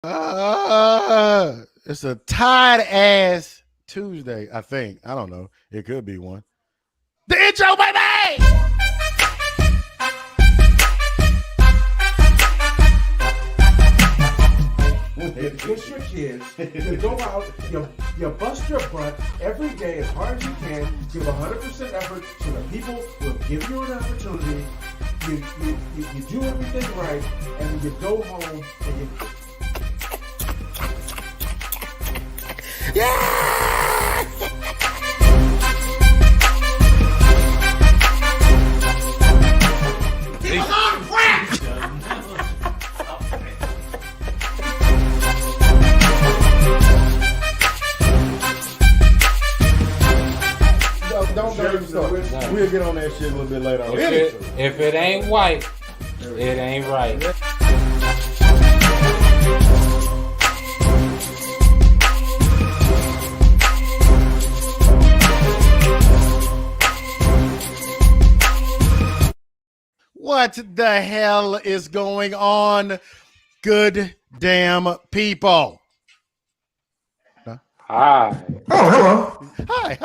It's a tired ass Tuesday, I think. I don't know. It could be one. The intro, baby! You kiss your kids, you go out, you bust your butt every day as hard as you can, give 100% effort so that people will give you an opportunity. You do everything right, and then you go home and you. Yeah! It's on crack! Don't even start. We'll get on that shit a little bit later. If it ain't white, it ain't right. What the hell is going on, good damn people? Hi. Oh, hello. Hi.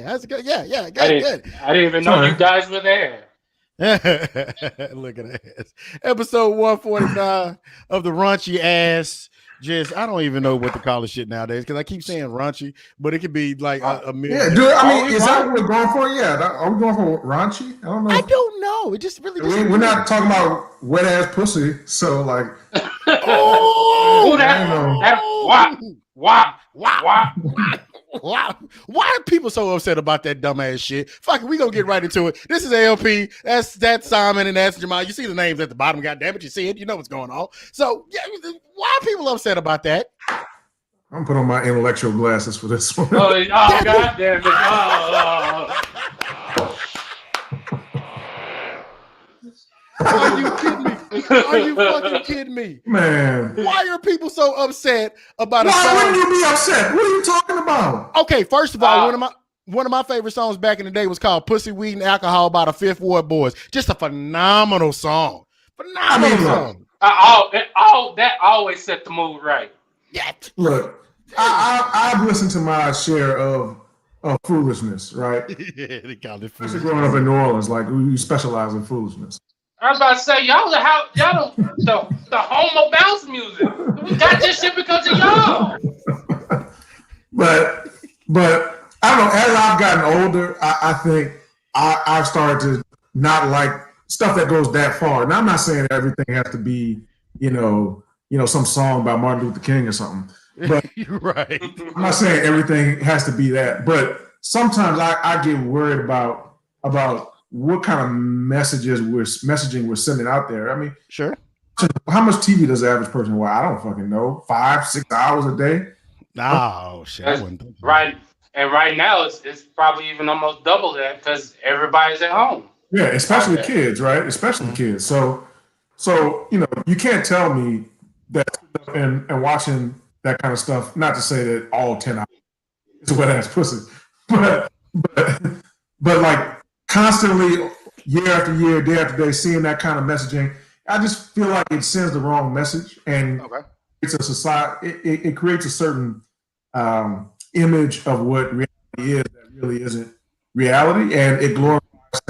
How's it going? Yeah, good. I didn't even know you guys were there. Look at that. Episode 149 of the raunchy ass. I don't even know what to call this shit nowadays because I keep saying raunchy, but it could be like a million. Yeah, dude. I mean, is that what we're going for? Yeah, are we going for raunchy? I don't know. I don't know. It just really. We're not talking about wet ass pussy, so like. Oh, Why are people so upset about that dumbass shit? Fuck it, we gonna get right into it. This is ALP. That's Simon and that's Jamile. You see the names at the bottom. God damn it, you see it. You know what's going on. So yeah, why are people upset about that? I'm gonna put on my intellectual glasses for this one. Oh God damn it! Are you kidding me? Are you fucking kidding me? Man. Why are people so upset about a song? Why wouldn't you be upset? What are you talking about? Okay, first of all, one of my favorite songs back in the day was called Pussy, Weed, and Alcohol by the Fifth Ward Boys. Just a phenomenal song. Song. That always set the mood right. Yeah. Look, I've listened to my share of foolishness, right? Yeah, they called it Especially foolishness. growing up in New Orleans, like we specialize in foolishness. I was about to say y'all the homo bounce music. We got this shit because of y'all. But I don't know. As I've gotten older, I think I've started to not like stuff that goes that far. And I'm not saying everything has to be, some song by Martin Luther King or something. But right. I'm not saying everything has to be that. But sometimes I get worried about what kind of messaging we're sending out there. I mean, sure. How much TV does the average person watch? I don't fucking know. 5-6 hours a day. Oh shit! Right. And right now it's probably even almost double that because everybody's at home. Yeah, especially kids, right? Especially kids. So you can't tell me that and watching that kind of stuff. Not to say that all 10 hours is wet ass pussy, but like constantly, year after year, day after day, seeing that kind of messaging, I just feel like it sends the wrong message, and it's a society. It creates a certain image of what reality is that really isn't reality, and it glorifies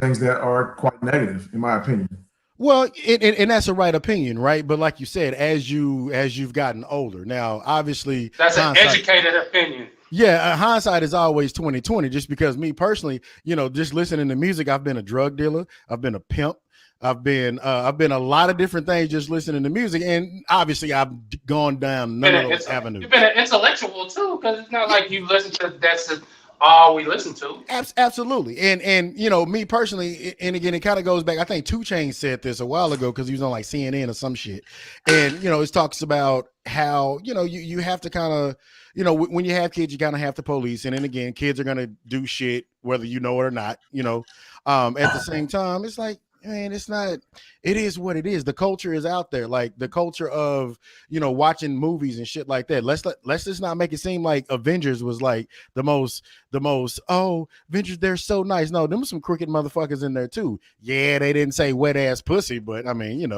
things that are quite negative, in my opinion. Well, and that's a right opinion, right? But like you said, as you've gotten older, now obviously that's an educated opinion. Yeah, hindsight is always 20/20. Just because me personally, just listening to music, I've been a drug dealer, I've been a pimp, I've been a lot of different things just listening to music, and obviously I've gone down none of those avenues. You've been an intellectual too, because it's not like you listen to that's all we listen to. Absolutely, and me personally, and again, it kind of goes back. I think 2 Chainz said this a while ago because he was on like CNN or some shit, and it talks about how you have to kind of. When you have kids, you kind of have to police. And then again, kids are going to do shit, whether you know it or not, at the same time, it's like, man, it's not, it is what it is. The culture is out there. Like the culture of, watching movies and shit like that. Let's just not make it seem like Avengers was like the most, Avengers, they're so nice. No, them some crooked motherfuckers in there too. Yeah, they didn't say wet ass pussy, but I mean,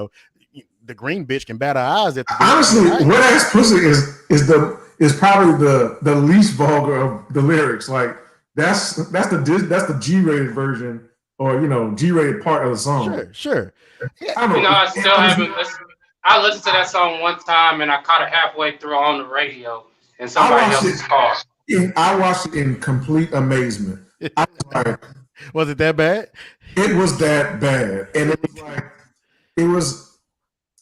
the green bitch can bat her eyes at the honestly, wet ass pussy is probably the least vulgar of the lyrics. Like that's the G-rated version, or G-rated part of the song. Sure. Yeah. I still haven't listened. I listened to that song one time and I caught it halfway through on the radio in somebody else's car. I watched it in complete amazement. I was like, was it that bad? It was that bad, and it was.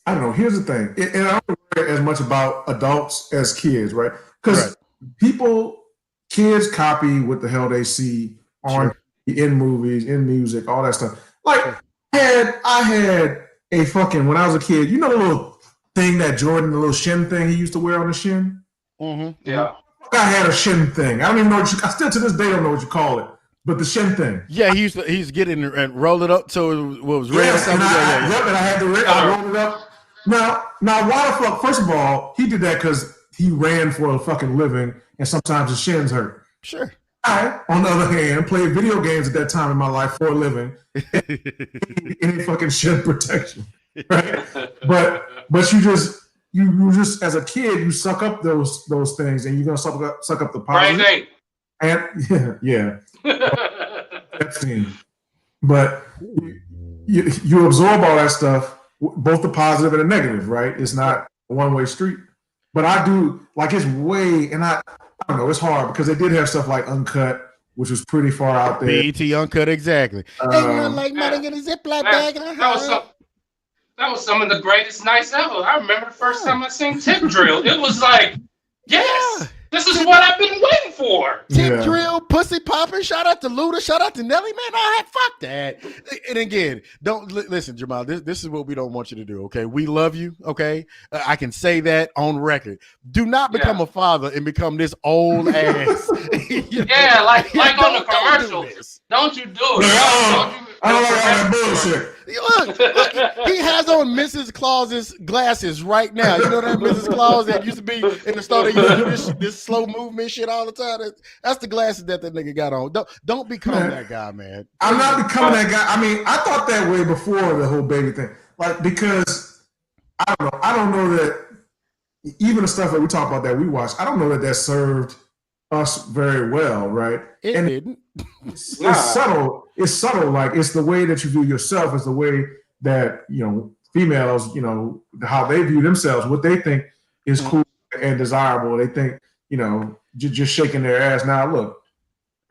I don't know. Here's the thing, and I don't worry as much about adults as kids, right? Because kids copy what the hell they see on in movies, in music, all that stuff. Like I had a fucking, when I was a kid, the little thing that Jordan, the little shin thing he used to wear on the shin. Mm-hmm. Yeah. I had a shin thing. I don't even know I still to this day don't know what you call it. But the shin thing. Yeah, he used to get it and roll it up so it was red. Yes, and I had the red. I rolled it up. Now, why the fuck? First of all, he did that because he ran for a fucking living, and sometimes his shins hurt. Sure. I, on the other hand, played video games at that time in my life for a living. Any fucking shin protection, right? But you just as a kid, you suck up those things, and you're gonna suck up the positive. Right. And yeah. But you absorb all that stuff, both the positive and the negative, right? It's not a one-way street. But I do, like, it's way, and I don't know, it's hard because they did have stuff like Uncut, which was pretty far out there. BET Uncut, exactly. Like money in a Ziploc bag. That was some of the greatest nights ever. I remember the first time I seen Tip Drill. It was like, yes, this is what I've been waiting for. Tip Drill, Pussy Poppin'. Shout out to Luda. Shout out to Nelly. Man, fuck that. And again, don't listen, Jamal. This is what we don't want you to do. Okay, we love you. Okay, I can say that on record. Do not become a father and become this old ass. Like on the commercials. Don't you do it? I don't like all that bullshit. Look, he has on Mrs. Claus's glasses right now. You know that Mrs. Claus that used to be in the store that used to do this slow movement shit all the time? That's the glasses that nigga got on. Don't become that guy, man. I'm not becoming that guy. I mean, I thought that way before the whole baby thing. Like, because I don't know that even the stuff that we talk about that we watch, I don't know that served us very well, right? It didn't. It's subtle. It's subtle. Like, it's the way that you view yourself. It's the way that females, how they view themselves, what they think is cool and desirable. They think, just shaking their ass. Now, look,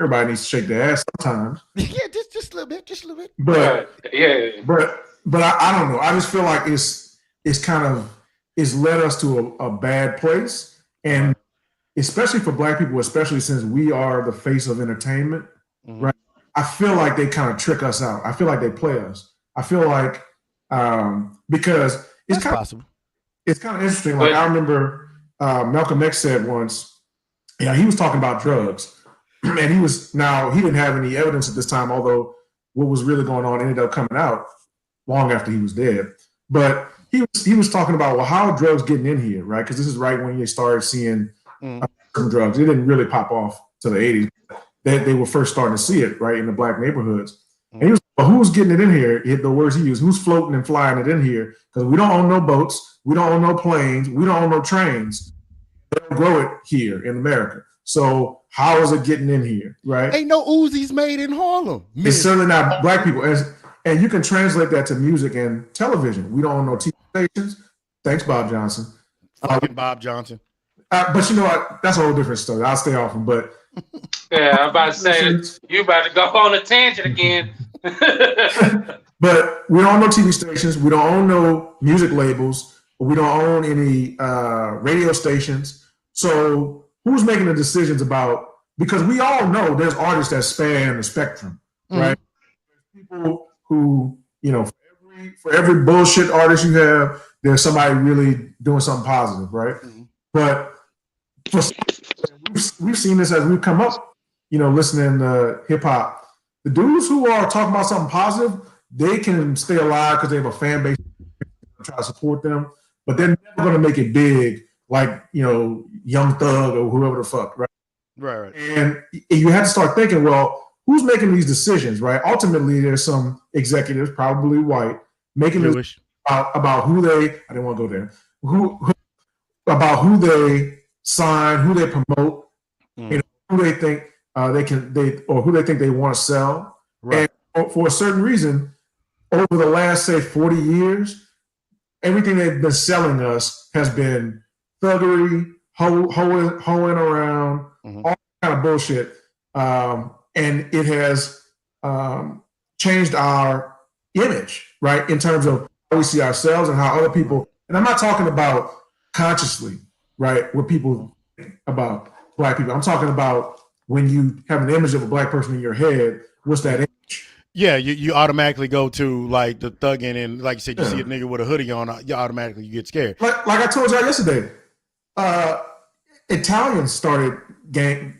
everybody needs to shake their ass sometimes. Yeah, just a little bit. But I don't know. I just feel like it's led us to a bad place, and especially for Black people, especially since we are the face of entertainment, right? I feel like they kind of trick us out. I feel like they play us. I feel like because it's kind of interesting. Like, I remember Malcolm X said once, he was talking about drugs, and he didn't have any evidence at this time, although what was really going on ended up coming out long after he was dead. But he was talking about, well, how are drugs getting in here, right? Because this is right when you started seeing some drugs. It didn't really pop off to the 80s. They were first starting to see it, right, in the Black neighborhoods. And he was, well, who's getting it in here? The words he used, who's floating and flying it in here? Because we don't own no boats, we don't own no planes, we don't own no trains. They don't grow it here in America. So how is it getting in here, right? Ain't no Uzis made in Harlem. It's certainly not Black people. And you can translate that to music and television. We don't own no TV stations. Thanks, Bob Johnson. Fucking Bob Johnson. But you know what? That's a whole different story. I'll stay off him. But yeah, I'm about to say you about to go on a tangent again. But we don't own no TV stations. We don't own no music labels. We don't own any radio stations. So who's making the decisions about? Because we all know there's artists that span the spectrum, right? People who, for every bullshit artist you have, there's somebody really doing something positive, right? But we've seen this as we've come up, listening to hip hop. The dudes who are talking about something positive, they can stay alive because they have a fan base try to support them, but they're never going to make it big like, Young Thug or whoever the fuck, right? Right. And you have to start thinking, well, who's making these decisions, right? Ultimately, there's some executives, probably white, making about who they. I didn't want to go there. About who they sign, who they promote, who they think who they think they want to sell. Right. And for a certain reason, over the last, say, 40 years, everything they've been selling us has been thuggery, hoeing around, all kind of bullshit. And it has changed our image, right, in terms of how we see ourselves and how other people, and I'm not talking about consciously, right, what people think about Black people. I'm talking about when you have an image of a Black person in your head, what's that image? Yeah, you automatically go to like the thugging, and like you said, you see a nigga with a hoodie on, you automatically get scared. Like I told y'all yesterday, Italians started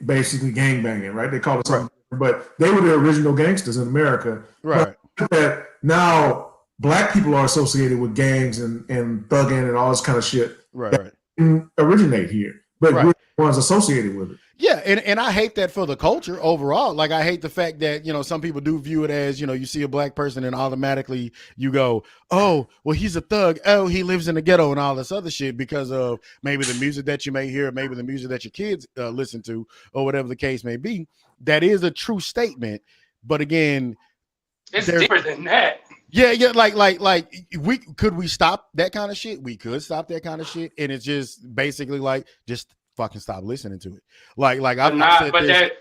basically gang banging, right? They call it something, but they were the original gangsters in America. Right. But that now Black people are associated with gangs and thugging and all this kind of shit. Right. Didn't originate here, but we're the ones associated with it. Yeah, and I hate that for the culture overall. Like, I hate the fact that, some people do view it as, you see a Black person and automatically you go, oh, well, he's a thug. Oh, he lives in the ghetto and all this other shit because of maybe the music that you may hear, maybe the music that your kids listen to, or whatever the case may be. That is a true statement. But again, it's deeper than that. Yeah, like could we stop that kind of shit? We could stop that kind of shit, and it's just basically like just fucking stop listening to it. Like but that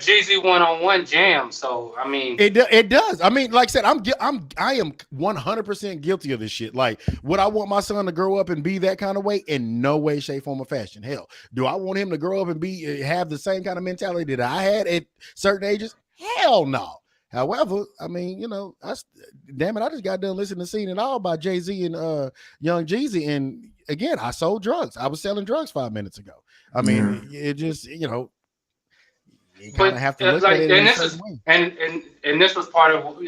Jeezy one-on-one jam. So I mean, it does. I mean, like I said, I am 100% guilty of this shit. Like, would I want my son to grow up and be that kind of way? In no way, shape, form, or fashion. Hell, do I want him to grow up and have the same kind of mentality that I had at certain ages? Hell no. However, I mean, damn it, I just got done listening to "Seen It All" by Jay-Z and Young Jeezy, and again, I sold drugs. I was selling drugs 5 minutes ago. I mean, it just, you kind of have to look at it in a certain way. And this was part of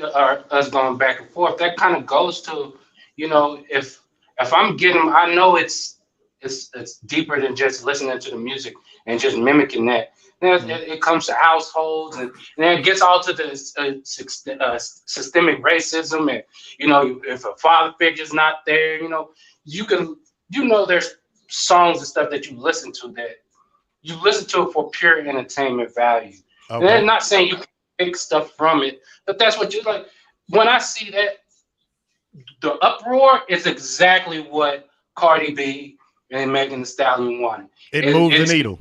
us going back and forth. That kind of goes to, if I'm getting, I know it's deeper than just listening to the music and just mimicking that. Then it comes to households, and then it gets all to the systemic racism, and if a father figure's not there, there's songs and stuff that you listen to it for pure entertainment value. Okay. And I'm not saying you can pick stuff from it, but that's what you like. When I see that, the uproar is exactly what Cardi B and Megan Thee Stallion wanted. It moved the needle.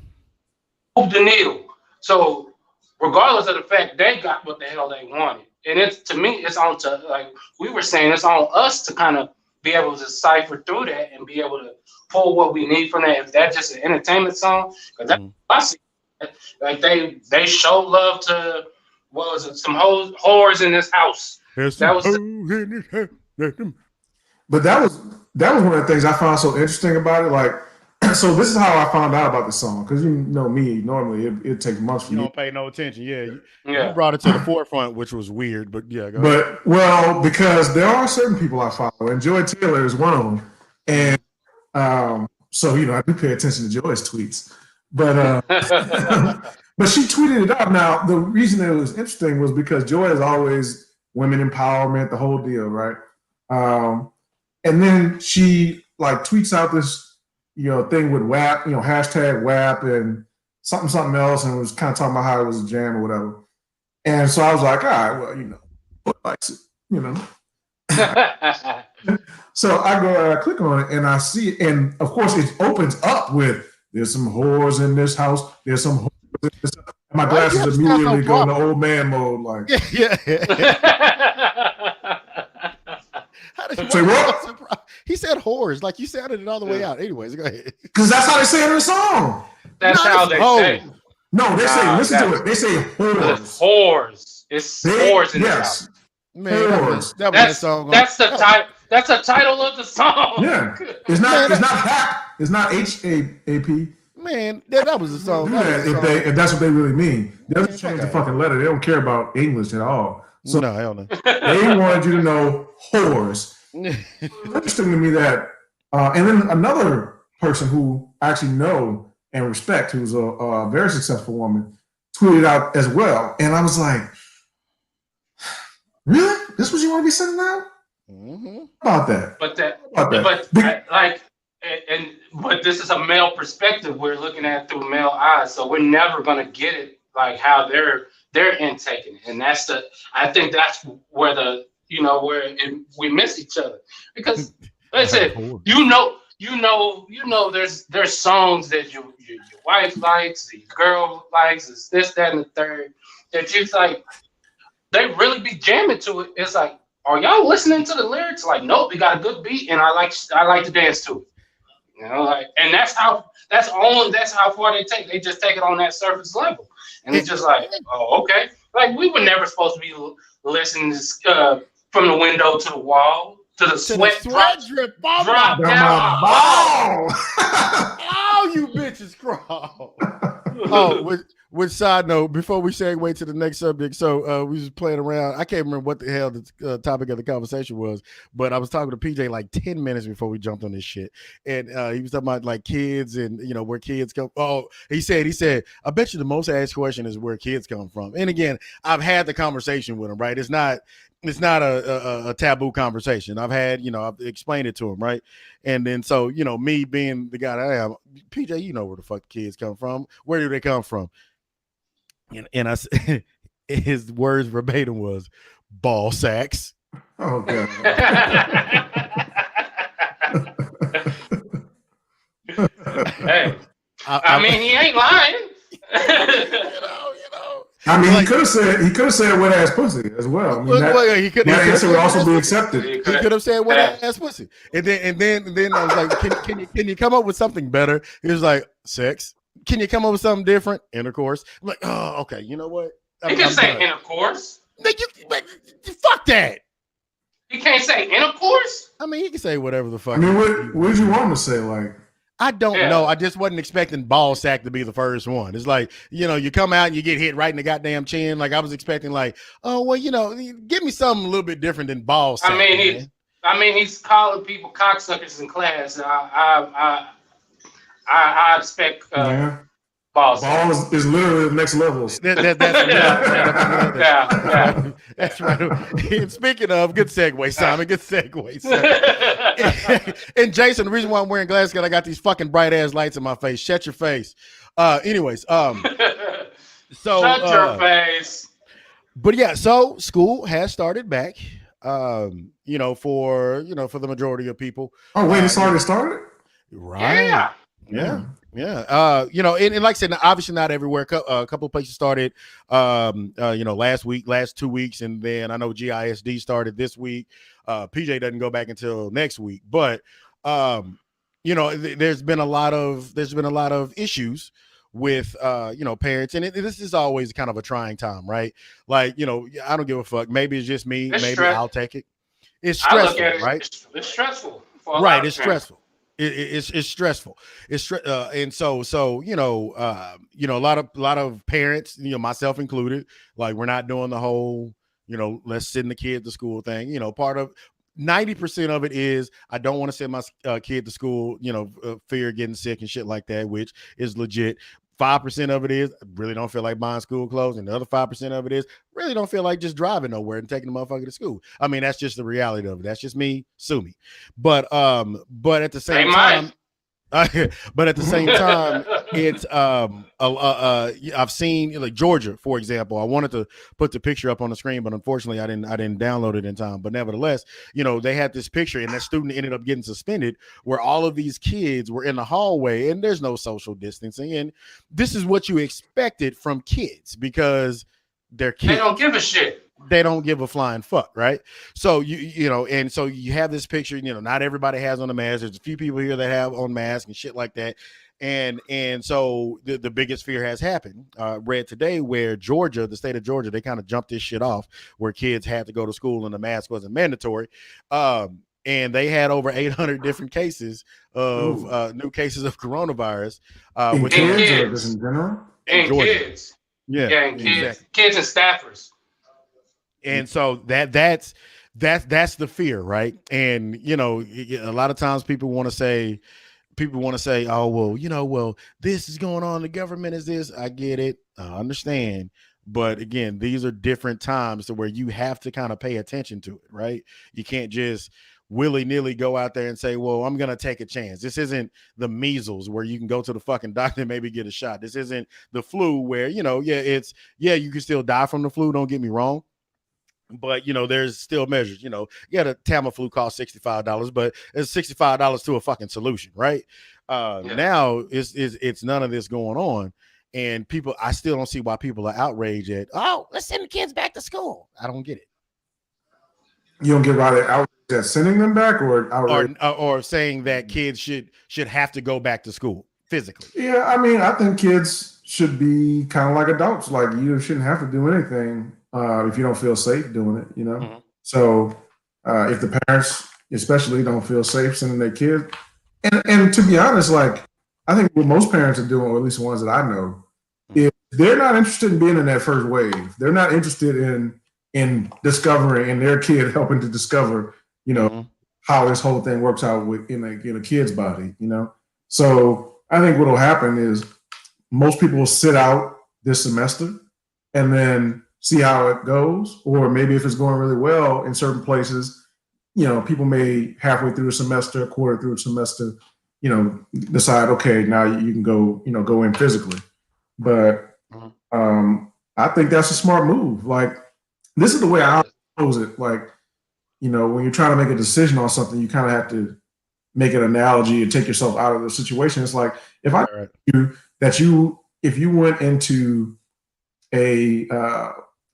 Moved the needle. So regardless of the fact they got what the hell they wanted, and to me, it's on to, like we were saying, it's on us to kind of be able to decipher through that and be able to pull what we need from that. If that's just an entertainment song, because I see, like they show love to, what was it, some whores in this house. But that was one of the things I found so interesting about it. Like, so this is how I found out about the song, because me, normally it takes months for me. You don't pay no attention. You brought it to the forefront, which was weird, but yeah. Go ahead. Well, because there are certain people I follow, and Joy Taylor is one of them, and so I do pay attention to Joy's tweets, but but she tweeted it out. Now the reason it was interesting was because Joy is always women empowerment, the whole deal, right? And then she like tweets out this thing with WAP, hashtag WAP and something else, and was kind of talking about how it was a jam or whatever. And so I was like, all right, well, what likes it, So I go, click on it, and I see it, and of course it opens up with, "There's some whores in this house. There's some whores in this house." And my glasses immediately go into old man mode, like. Yeah. Say what? He said whores, like you sounded it all the way out. Anyways, go ahead. Because that's how they say it in the song. That's how they say. No, they say, listen to it. They say whores. Whores. It's whores in the house. Man, whores. That's the title. That's the title of the song. Yeah, it's not HAP. It's not HAAP. Man, that was the song. If that's what they really mean, they just change the fucking letter. They don't care about English at all. So no, hell no. They wanted you to know whores. Interesting to me that, and then another person who I actually know and respect, who's a very successful woman, tweeted out as well, and I was like, "Really? This is what you want to be sending out?" Mm-hmm. How about that? But that, How about but that? but this is a male perspective. We're looking at it through male eyes, so we're never gonna get it like how they're intaking it, and I think that's where we miss each other because like I said, Cool. there's songs that your wife likes, your girl likes, is this, that, and the third that you like they really be jamming to it. It's like, are y'all listening to the lyrics? Like, nope, we got a good beat, and I like to dance to it. Like, and that's how far they take. They just take it on that surface level, and it's just like, oh, okay. Like we were never supposed to be listening from the window to the wall to the sweat drip on drop my down my ball. Oh, you bitches crawl. Oh, with side note, before we segue to the next subject, so we was playing around. I can't remember what the hell the topic of the conversation was, but I was talking to PJ like 10 minutes before we jumped on this shit, and he was talking about like kids and where kids come. Oh, he said, I bet you the most asked question is where kids come from. And again, I've had the conversation with him. Right, it's not a taboo conversation. I've had, I've explained it to him, right? And then so, me being the guy that I am, PJ, you know where the fuck the kids come from. Where do they come from? And I his words verbatim was ball sacks. Oh god. Hey, I mean, he ain't lying. I mean, he could have said wet ass pussy as well. I mean, that answer would also be accepted. He could have said wet ass pussy, and then I was like, can you come up with something better? He was like, sex. Can you come up with something different? Intercourse. I'm like, oh, okay. You know what? He can say intercourse. Fuck that. He can't say intercourse. I mean, he can say whatever the fuck. I mean, what did you want him to say? Like, I don't know. I just wasn't expecting ball sack to be the first one. It's like, you come out and you get hit right in the goddamn chin. Like I was expecting like, oh, well, give me something a little bit different than ball sack. I mean, he's calling people cocksuckers in class. I expect ball sack. Ball is literally the next level. That's right. And speaking of, good segue, Simon. Good segue, Simon. And Jason, the reason why I'm wearing glasses is because I got these fucking bright ass lights in my face. Shut your face. Anyways, so shut your face. But yeah, so school has started back. For the majority of people. Oh wait, it's already started? Right. Yeah. And like I said, obviously not everywhere. A couple of places started, last 2 weeks, and then I know GISD started this week. PJ doesn't go back until next week, but there's been a lot of issues with parents, and this is always kind of a trying time, right? Like I don't give a fuck. Maybe it's just me. Maybe I'll take it. It's stressful, right? It's stressful. Right, it's stressful. It's stressful. And so a lot of parents, myself included, like we're not doing the whole, let's send the kid to school thing. Part of 90% of it is I don't want to send my kid to school, fear of getting sick and shit like that, which is legit. 5% of it is I really don't feel like buying school clothes, and the other 5% of it is really don't feel like just driving nowhere and taking the motherfucker to school. I mean, that's just the reality of it. That's just me. Sue me. But at the same time, it's I've seen like Georgia, for example. I wanted to put the picture up on the screen, but unfortunately I didn't download it in time. But nevertheless, they had this picture, and that student ended up getting suspended where all of these kids were in the hallway and there's no social distancing. And this is what you expected from kids because they're kids. They don't give a shit. They don't give a flying fuck, right? So and so you have this picture. Not everybody has on a mask. There's a few people here that have on masks and shit like that. And so the biggest fear has happened. Read today where Georgia, the state of Georgia, they kind of jumped this shit off where kids had to go to school and the mask wasn't mandatory. And they had over 800 different cases of new cases of coronavirus. In kids or just in general? And kids. Yeah, and kids. Exactly. Kids and staffers. And so that's the fear, right? And a lot of times people want to say, oh well, this is going on. The government is this. I get it. I understand, But again, these are different times to where you have to kind of pay attention to it, right? You can't just willy-nilly go out there and say, well, I'm gonna take a chance. This isn't the measles where you can go to the fucking doctor and maybe get a shot. This isn't the flu where, you know, you can still die from the flu, don't get me wrong. But, you know, there's still measures. You know, the Tamiflu costs $65, but it's $65 to a fucking solution, right? Now it's none of this going on. And people, I still don't see why people are outraged at, oh, let's send the kids back to school. I don't get it. You don't get why they're outraged at sending them back, or saying that kids should have to go back to school physically. Yeah, I mean, I think kids should be kind of like adults. Like, you shouldn't have to do anything if you don't feel safe doing it, you know? Mm-hmm. So if the parents especially don't feel safe sending their kids, and to be honest, like, I think what most parents are doing, or at least the ones that I know, if they're not interested in being in that first wave, they're not interested in discovering, and their kid helping to discover, you know, how this whole thing works out in a kid's body, you know? So I think what will happen is most people will sit out this semester and then see how it goes. Or maybe if it's going really well in certain places, you know, people may halfway through the semester, a quarter through the semester, you know, decide, okay, now you can go, you know, go in physically. But I think that's a smart move. Like, this is the way I pose it. Like, you know, when you're trying to make a decision on something, you kind of have to make an analogy and take yourself out of the situation. It's like, if I knew that if you went into a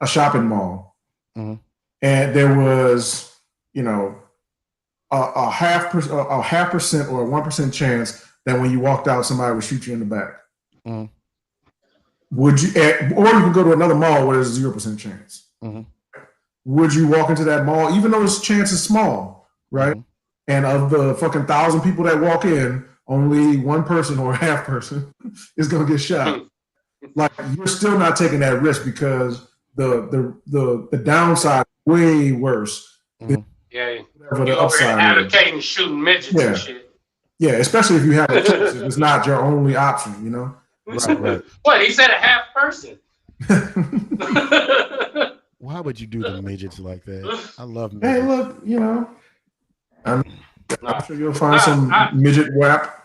shopping mall and there was, you know, a half percent or a 1% chance that when you walked out, somebody would shoot you in the back. Would you, or you could go to another mall where there's a 0% chance. Would you walk into that mall, even though its chance is small, right? And of the fucking 1,000 people that walk in, only one person or a half person is going to get shot. Like, you're still not taking that risk because the downside is way worse. Yeah, you're upside advocating shooting midgets and shit. Yeah, especially if you have a choice. It's not your only option, you know? Right. What, he said a half person? Why would you do the midgets like that? I love midgets. Hey, look, you know, I'm sure you'll find some midget WAP.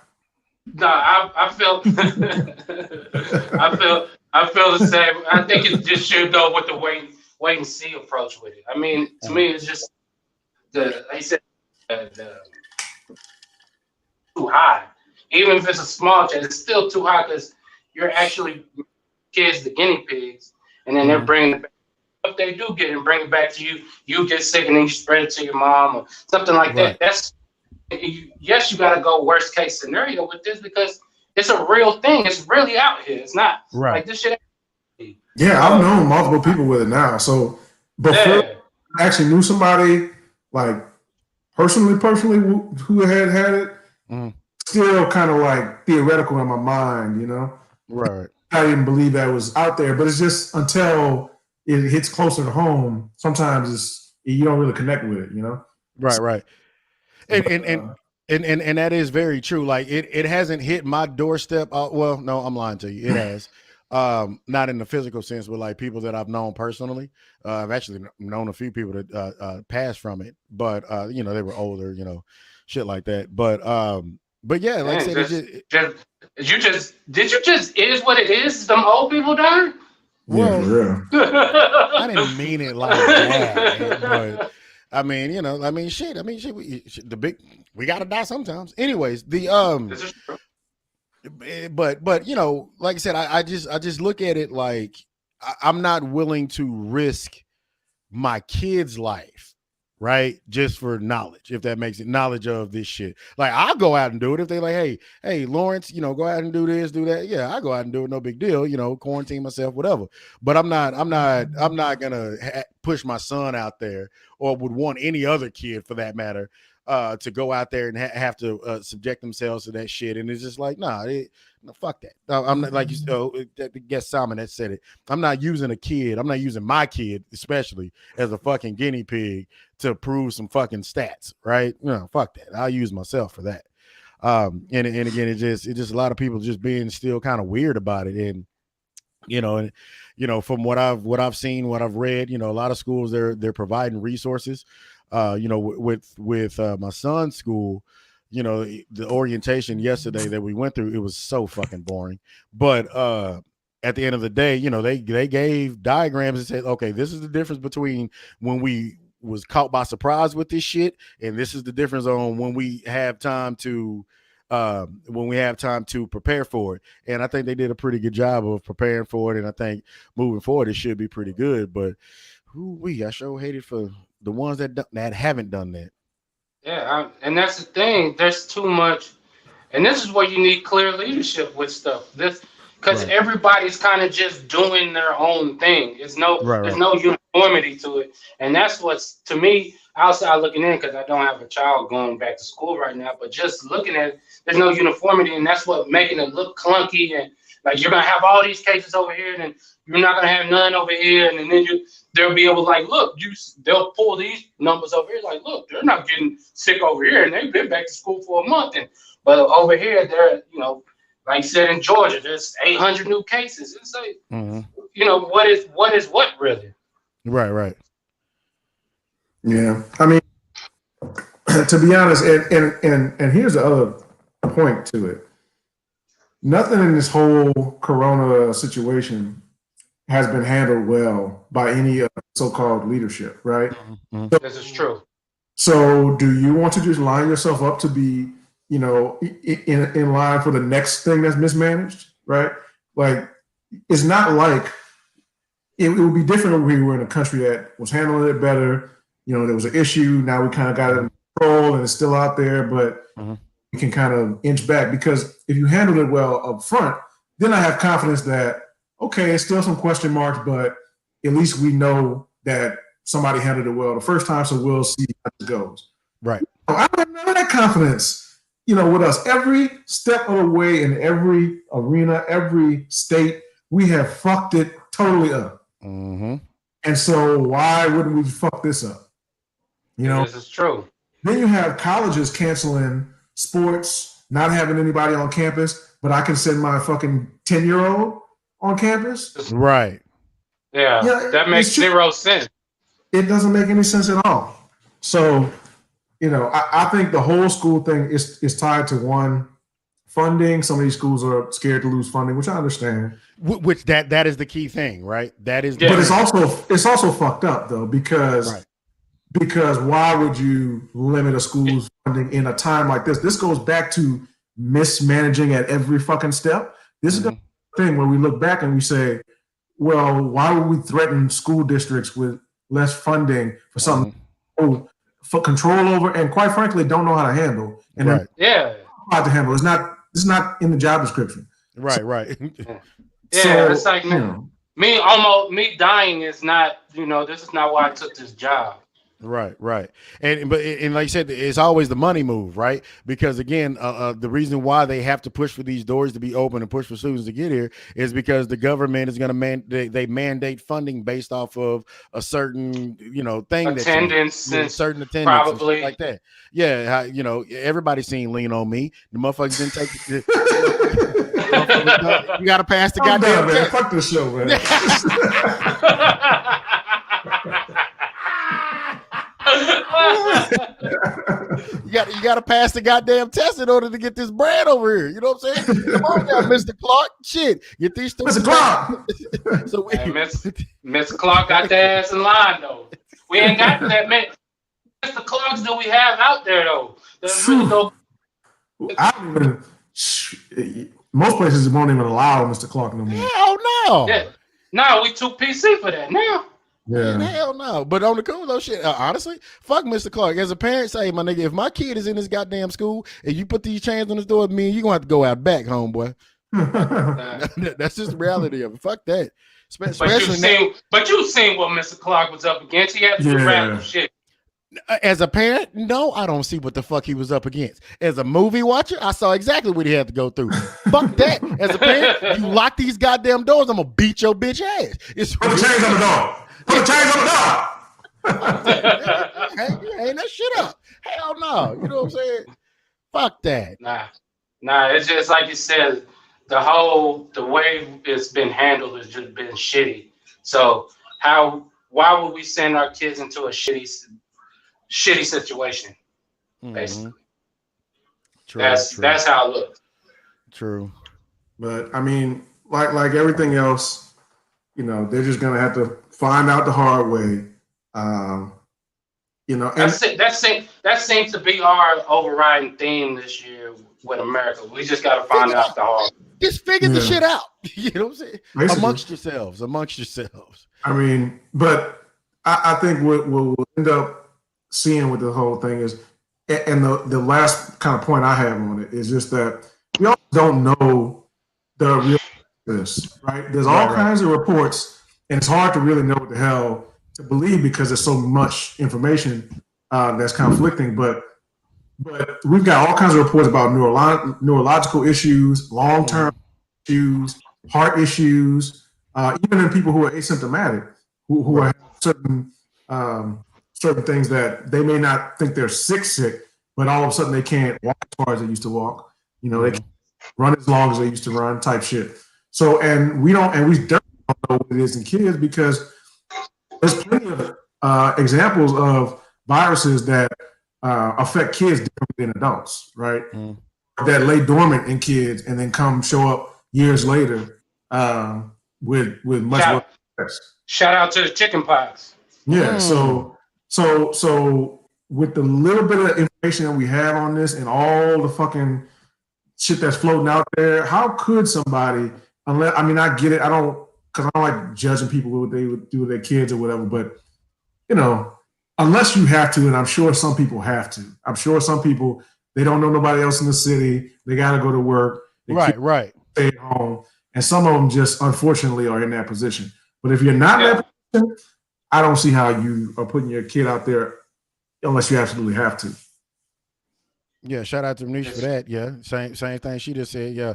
No, I feel I feel the same. I think it just should go with the wait and see approach with it. I mean, to me, it's just like said, too high. Even if it's a small chance, it's still too high because you're actually kids the guinea pigs, and then they're bringing it back. If they do get it and bring it back to you, you get sick and then you spread it to your mom or something like that. That's yes, you got to go worst case scenario with this because it's a real thing. It's really out here. It's not like this shit. Yeah, I've known multiple people with it now. So before I actually knew somebody like personally who had it, still kind of like theoretical in my mind, you know? Right. I didn't believe that was out there, but it's just until it hits closer to home, sometimes you don't really connect with it, you know? Right. And that is very true. Like it hasn't hit my doorstep. Well, no, I'm lying to you. It has. Not in the physical sense, but like people that I've known personally. I've actually known a few people that passed from it, but you know, they were older, you know, shit like that. But yeah, like I said, did you just is what it is? Them old people dying? Well, I didn't mean it like that, but I mean, you know, shit. We gotta die sometimes. Anyways, but you know, like I said, I just look at it like I'm not willing to risk my kid's life, right? Just for knowledge, if that makes it knowledge of this shit. Like I'll go out and do it if they like, hey, Lawrence, you know, go out and do this, do that. Yeah, I'll go out and do it. No big deal, you know, quarantine myself, whatever. But I'm not gonna push my son out there or would want any other kid for that matter to go out there and have to subject themselves to that shit. And it's just like, no, fuck that. No, I'm not like I guess Simon that said it. I'm not using a kid. I'm not using my kid, especially as a fucking guinea pig to prove some fucking stats, right? No, fuck that. I'll use myself for that. And again, it's just a lot of people just being still kind of weird about it. And And from what I've seen, what I've read, a lot of schools they're providing resources. With my son's school, the orientation yesterday that we went through, it was so fucking boring. But at the end of the day, they gave diagrams and said, okay, this is the difference between when we was caught by surprise with this shit, and this is the difference on when we have time to prepare for it. And I think they did a pretty good job of preparing for it, and I think moving forward it should be pretty good. But I sure hated for the ones that haven't done that. Yeah, and that's the thing. There's too much, and this is where you need clear leadership with stuff. This because everybody's kind of just doing their own thing. There's no uniformity to it, and that's what's, to me, outside looking in, because I don't have a child going back to school right now. But just looking at it, there's no uniformity, and that's what making it look clunky. And like, you're gonna have all these cases over here, and then you're not gonna have none over here, and then they'll be able to, like, look, they'll pull these numbers over here, like, look, they're not getting sick over here, and they've been back to school for a month, but over here, they're, like you said, in Georgia, there's 800 new cases. It's like, what is what really? Right. Yeah, I mean, to be honest, and here's the other point to it. Nothing in this whole corona situation has been handled well by any so-called leadership, right? Mm-hmm. This is true. So do you want to just line yourself up to be, in line for the next thing that's mismanaged, right? Like, it's not like it would be different if we were in a country that was handling it better. There was an issue. Now we kind of got it in control and it's still out there, but we can kind of inch back, because if you handle it well up front, then I have confidence that, okay, it's still some question marks, but at least we know that somebody handled it well the first time, so we'll see how it goes. Right. I don't have none of that confidence, with us. Every step of the way, in every arena, every state, we have fucked it totally up. Mm-hmm. And so why wouldn't we fuck this up? This is true. Then you have colleges canceling sports, not having anybody on campus, but I can send my fucking 10-year-old on campus. Right. Yeah, that makes zero sense. It doesn't make any sense at all. So, I think the whole school thing is tied to one, funding. Some of these schools are scared to lose funding, which I understand. Which that is the key thing, right? That is. But it's also fucked up though, because why would you limit a school's funding in a time like this? This goes back to mismanaging at every fucking step. This is the thing where we look back and we say, well, why would we threaten school districts with less funding for something for control over, and quite frankly, don't know how to handle? And how to handle. It's not in the job description. Right. It's like me dying is not, this is not why I took this job. Right. And like you said, it's always the money move, right? Because again, the reason why they have to push for these doors to be open and push for students to get here is because the government is going to they mandate funding based off of a certain, thing, attendance, certain attendance, probably like that. Yeah. Everybody's seen Lean on Me. The motherfuckers didn't take you got to pass the goddamn test. Fuck this show, man. You got to pass the goddamn test in order to get this bread over here. You know what I'm saying? Come on now, Mr. Clark. Shit, get these students. Mr. Clark. So Mr. Clark got their ass in line though. We ain't got that many Mr. Clarks that we have out there though. Most places won't even allow Mr. Clark no more. Hell no. Yeah. No, we too PC for that now. Yeah. Hell no. But on the cool though, shit, honestly, fuck Mr. Clark. As a parent, say, my nigga, if my kid is in this goddamn school and you put these chains on his door, me, you're gonna have to go out back, homeboy. That's just the reality of it. Fuck that. But you've seen what Mr. Clark was up against. He had to do random shit. As a parent, no, I don't see what the fuck he was up against. As a movie watcher, I saw exactly what he had to go through. Fuck that. As a parent, you lock these goddamn doors, I'm gonna beat your bitch ass. Put the chains on the door. Put the chains on the door. Hang that shit up. Hell no. You know what I'm saying? Fuck that. Nah. It's just like you said. the way it's been handled has just been shitty. So why would we send our kids into a shitty situation? Basically, True. that's how it looks. True. But I mean, like everything else, they're just gonna have to find out the hard way. And That seems to be our overriding theme this year with America. We just got to find out the hard. Just figure the shit out. You know what I'm saying? Basically. Amongst yourselves. I mean, but I think what we'll end up seeing with the whole thing is, and the last kind of point I have on it is just that we all don't know the real this, right? There's all kinds of reports, and it's hard to really know what the hell to believe because there's so much information that's conflicting. But we've got all kinds of reports about neurological issues, long-term issues, heart issues, even in people who are asymptomatic, who are certain things that they may not think they're sick, but all of a sudden they can't walk as far as they used to walk. They can't run as long as they used to run, type shit. So, and we definitely don't know what it is in kids because there's plenty of examples of viruses that affect kids differently than adults, right? That lay dormant in kids and then come show up years later with much worse. Shout out to the chicken pox. Yeah. So with the little bit of information that we have on this and all the fucking shit that's floating out there, how could somebody, I get it, because I don't like judging people what they would do with their kids or whatever, but unless you have to, and I'm sure some people have to. I'm sure some people, they don't know nobody else in the city. They got to go to work. Right. Stay at home. And some of them just, unfortunately, are in that position. But if you're not in that position, I don't see how you are putting your kid out there unless you absolutely have to. Yeah, shout out to Manish for that. Yeah, same thing she just said. Yeah,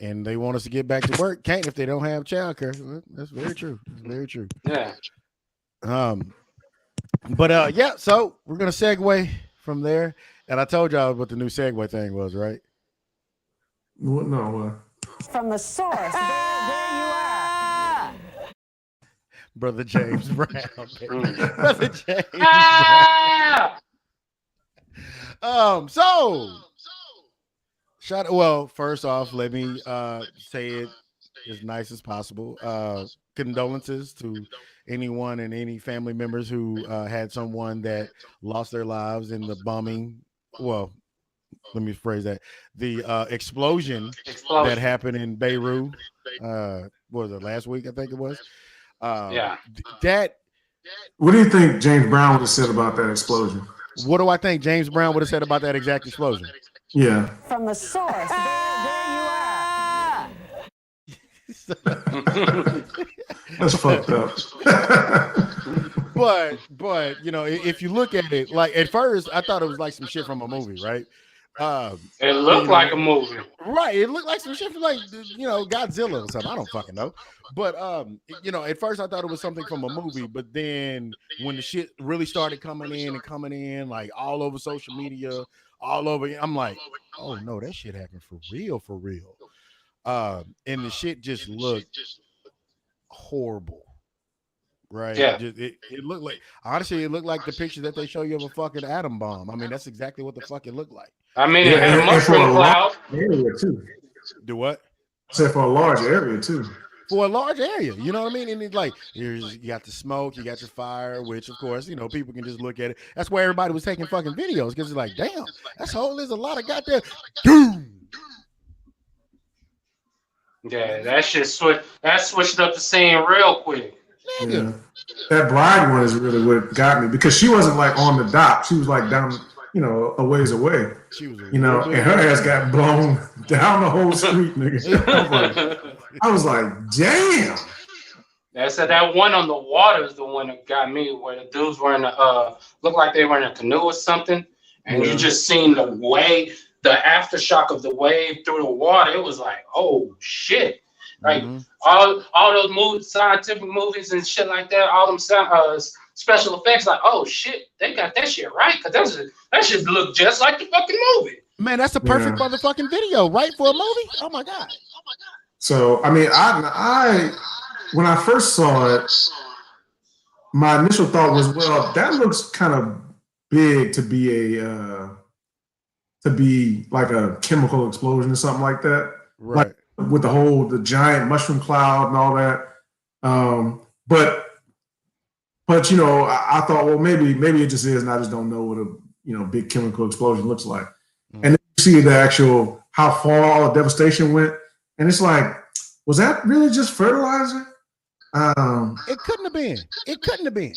and they want us to get back to work. Can't if they don't have childcare. That's very true. That's very true. Yeah. But yeah, so we're gonna segue from there, and I told y'all what the new segue thing was, right? No. From the source. There you are. Brother James Brown. Brother James Brown. Well, first off, let me say it as nice as possible. Condolences to anyone and any family members who had someone that lost their lives in the bombing. Well, let me phrase that. The explosion that happened in Beirut. What was it, last week? I think it was. What do you think James Brown would have said about that explosion? What do I think James Brown would have said about that exact explosion? Yeah. From the source. There you are. That's fucked up. but if you look at it, like at first I thought it was like some shit from a movie, right? It looked like a movie, right? It looked like some shit from like Godzilla or something. I don't fucking know. But at first I thought it was something from a movie, but then when the shit really started coming in, like all over social media, all over, I'm like, oh no, that shit happened for real. And the shit just looked horrible. Right. Yeah. It looked like, honestly, it looked like the picture that they show you of a fucking atom bomb. I mean, that's exactly what the fuck it looked like. I mean, it had a mushroom cloud. Area too. Do what? I said for a large area too. For a large area, you know what I mean? And it's like, you got the smoke, you got your fire, which of course, people can just look at it. That's why everybody was taking fucking videos, because it's like, damn, there's a lot of goddamn doom. Yeah, that switched up the scene real quick. Yeah. That bride one is really what got me, because she wasn't like on the dock. She was like down, a ways away. She was, and her ass got blown down the whole street, nigga. I was like, damn. That one on the water is the one that got me, where the dudes were looked like they were in a canoe or something, and you just seen the wave, the aftershock of the wave through the water. It was like, oh shit. Like all those scientific movies and shit like that, all them special effects, like, oh shit, they got that shit right, because that shit looked just like the fucking movie. Man, that's a perfect motherfucking video, right, for a movie? Oh my god. So I mean, I when I first saw it, my initial thought was, well, that looks kind of big to be like a chemical explosion or something like that. Right. Like with the giant mushroom cloud and all that. But you know, I thought, well, maybe it just is, and I just don't know what a big chemical explosion looks like. And then you see the actual how far all the devastation went, and it's like, was that really just fertilizer? It couldn't have been. It couldn't have been.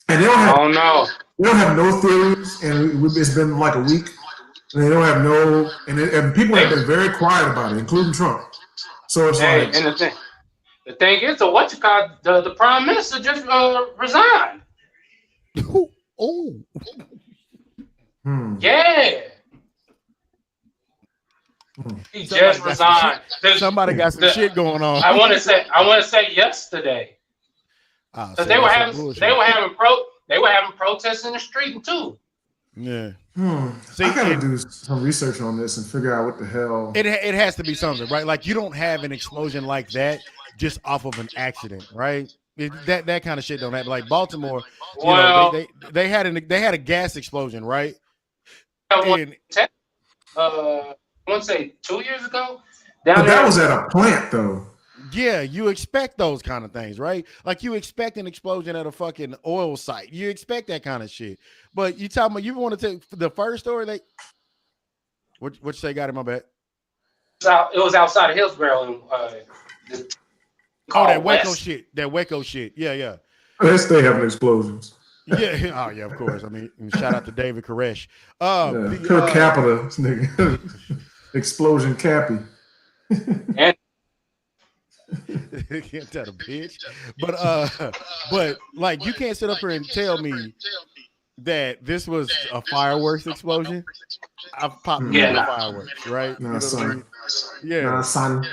And they don't have, Oh no. They don't have no theories, and it's been like a week, and they don't have no, and people have been very quiet about it, including Trump. So it's like, and the thing is, the prime minister just resigned. Oh. Yeah. He just resigned. Somebody got some shit going on. I want to say yesterday. Because they were having protests in the street too. Yeah. See, I gotta do some research on this and figure out what the hell. It has to be something, right? Like you don't have an explosion like that just off of an accident, right? That kind of shit don't happen. Like Baltimore, they had a gas explosion, right? I want to say 2 years ago. But that was at a plant, though. Yeah, you expect those kind of things, right? Like you expect an explosion at a fucking oil site. You expect that kind of shit. But you talking about, you want to take the first story? What you say got in my bed? It was outside of Hillsborough. That Waco shit. That Waco shit. Yeah. They stay having explosions. Yeah. Oh yeah, of course. I mean, shout out to David Koresh. Per capita, nigga. Explosion Cappy. And can't tell the bitch. But like you can't sit up here and tell me that this was a fireworks explosion. I've popped fireworks, right? No, son. Yeah. No, son.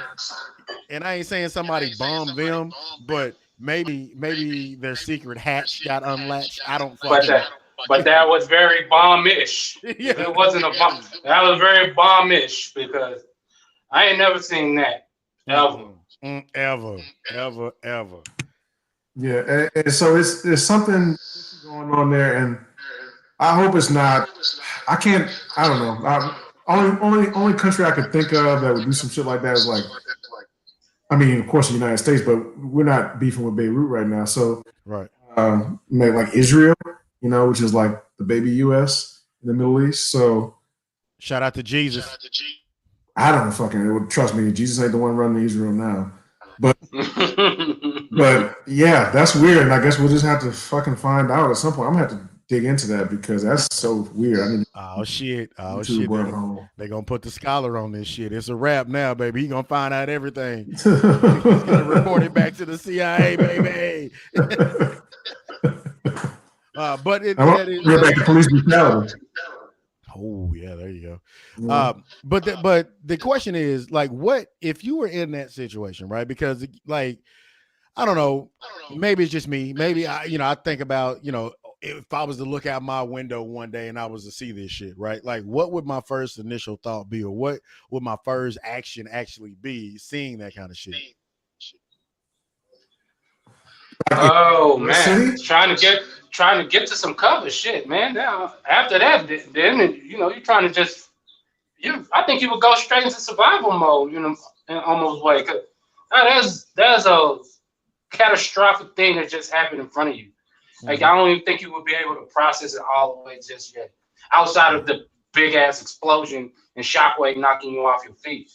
And I ain't saying somebody bombed them, but maybe their secret hatch got unlatched. I don't fucking know. But that was very bomb-ish. Yeah. It wasn't a bomb. That was very bomb-ish because I ain't never seen that ever. Ever. Yeah, and so there's something going on there, and I hope it's not. I don't know. Only country I could think of that would do some shit like that is like, I mean, of course, the United States, but we're not beefing with Beirut right now. So, right, maybe like Israel, which is like the baby U.S. in the Middle East. So, shout out to Jesus. I don't fucking trust me. Jesus ain't the one running Israel now, but yeah, that's weird. And I guess we'll just have to fucking find out at some point. I'm gonna have to dig into that because that's so weird. I mean, oh shit. They gonna put the scholar on this shit. It's a wrap now, baby. He gonna find out everything. He's gonna report it back to the CIA, baby. But we're back to police brutality. Oh yeah, there you go. Yeah. But the question is, like, what if you were in that situation, right? Because like, I don't know, maybe it's just me. Maybe I think about, if I was to look out my window one day and I was to see this shit, right? Like, what would my first initial thought be, or what would my first action actually be seeing that kind of shit? Oh man, trying to get to some cover shit, man. Now after that, then you're trying to I think you would go straight into survival mode, in almost way. There's a catastrophic thing that just happened in front of you. Like, I don't even think you would be able to process it all the way just yet, outside of the big ass explosion and shockwave knocking you off your feet.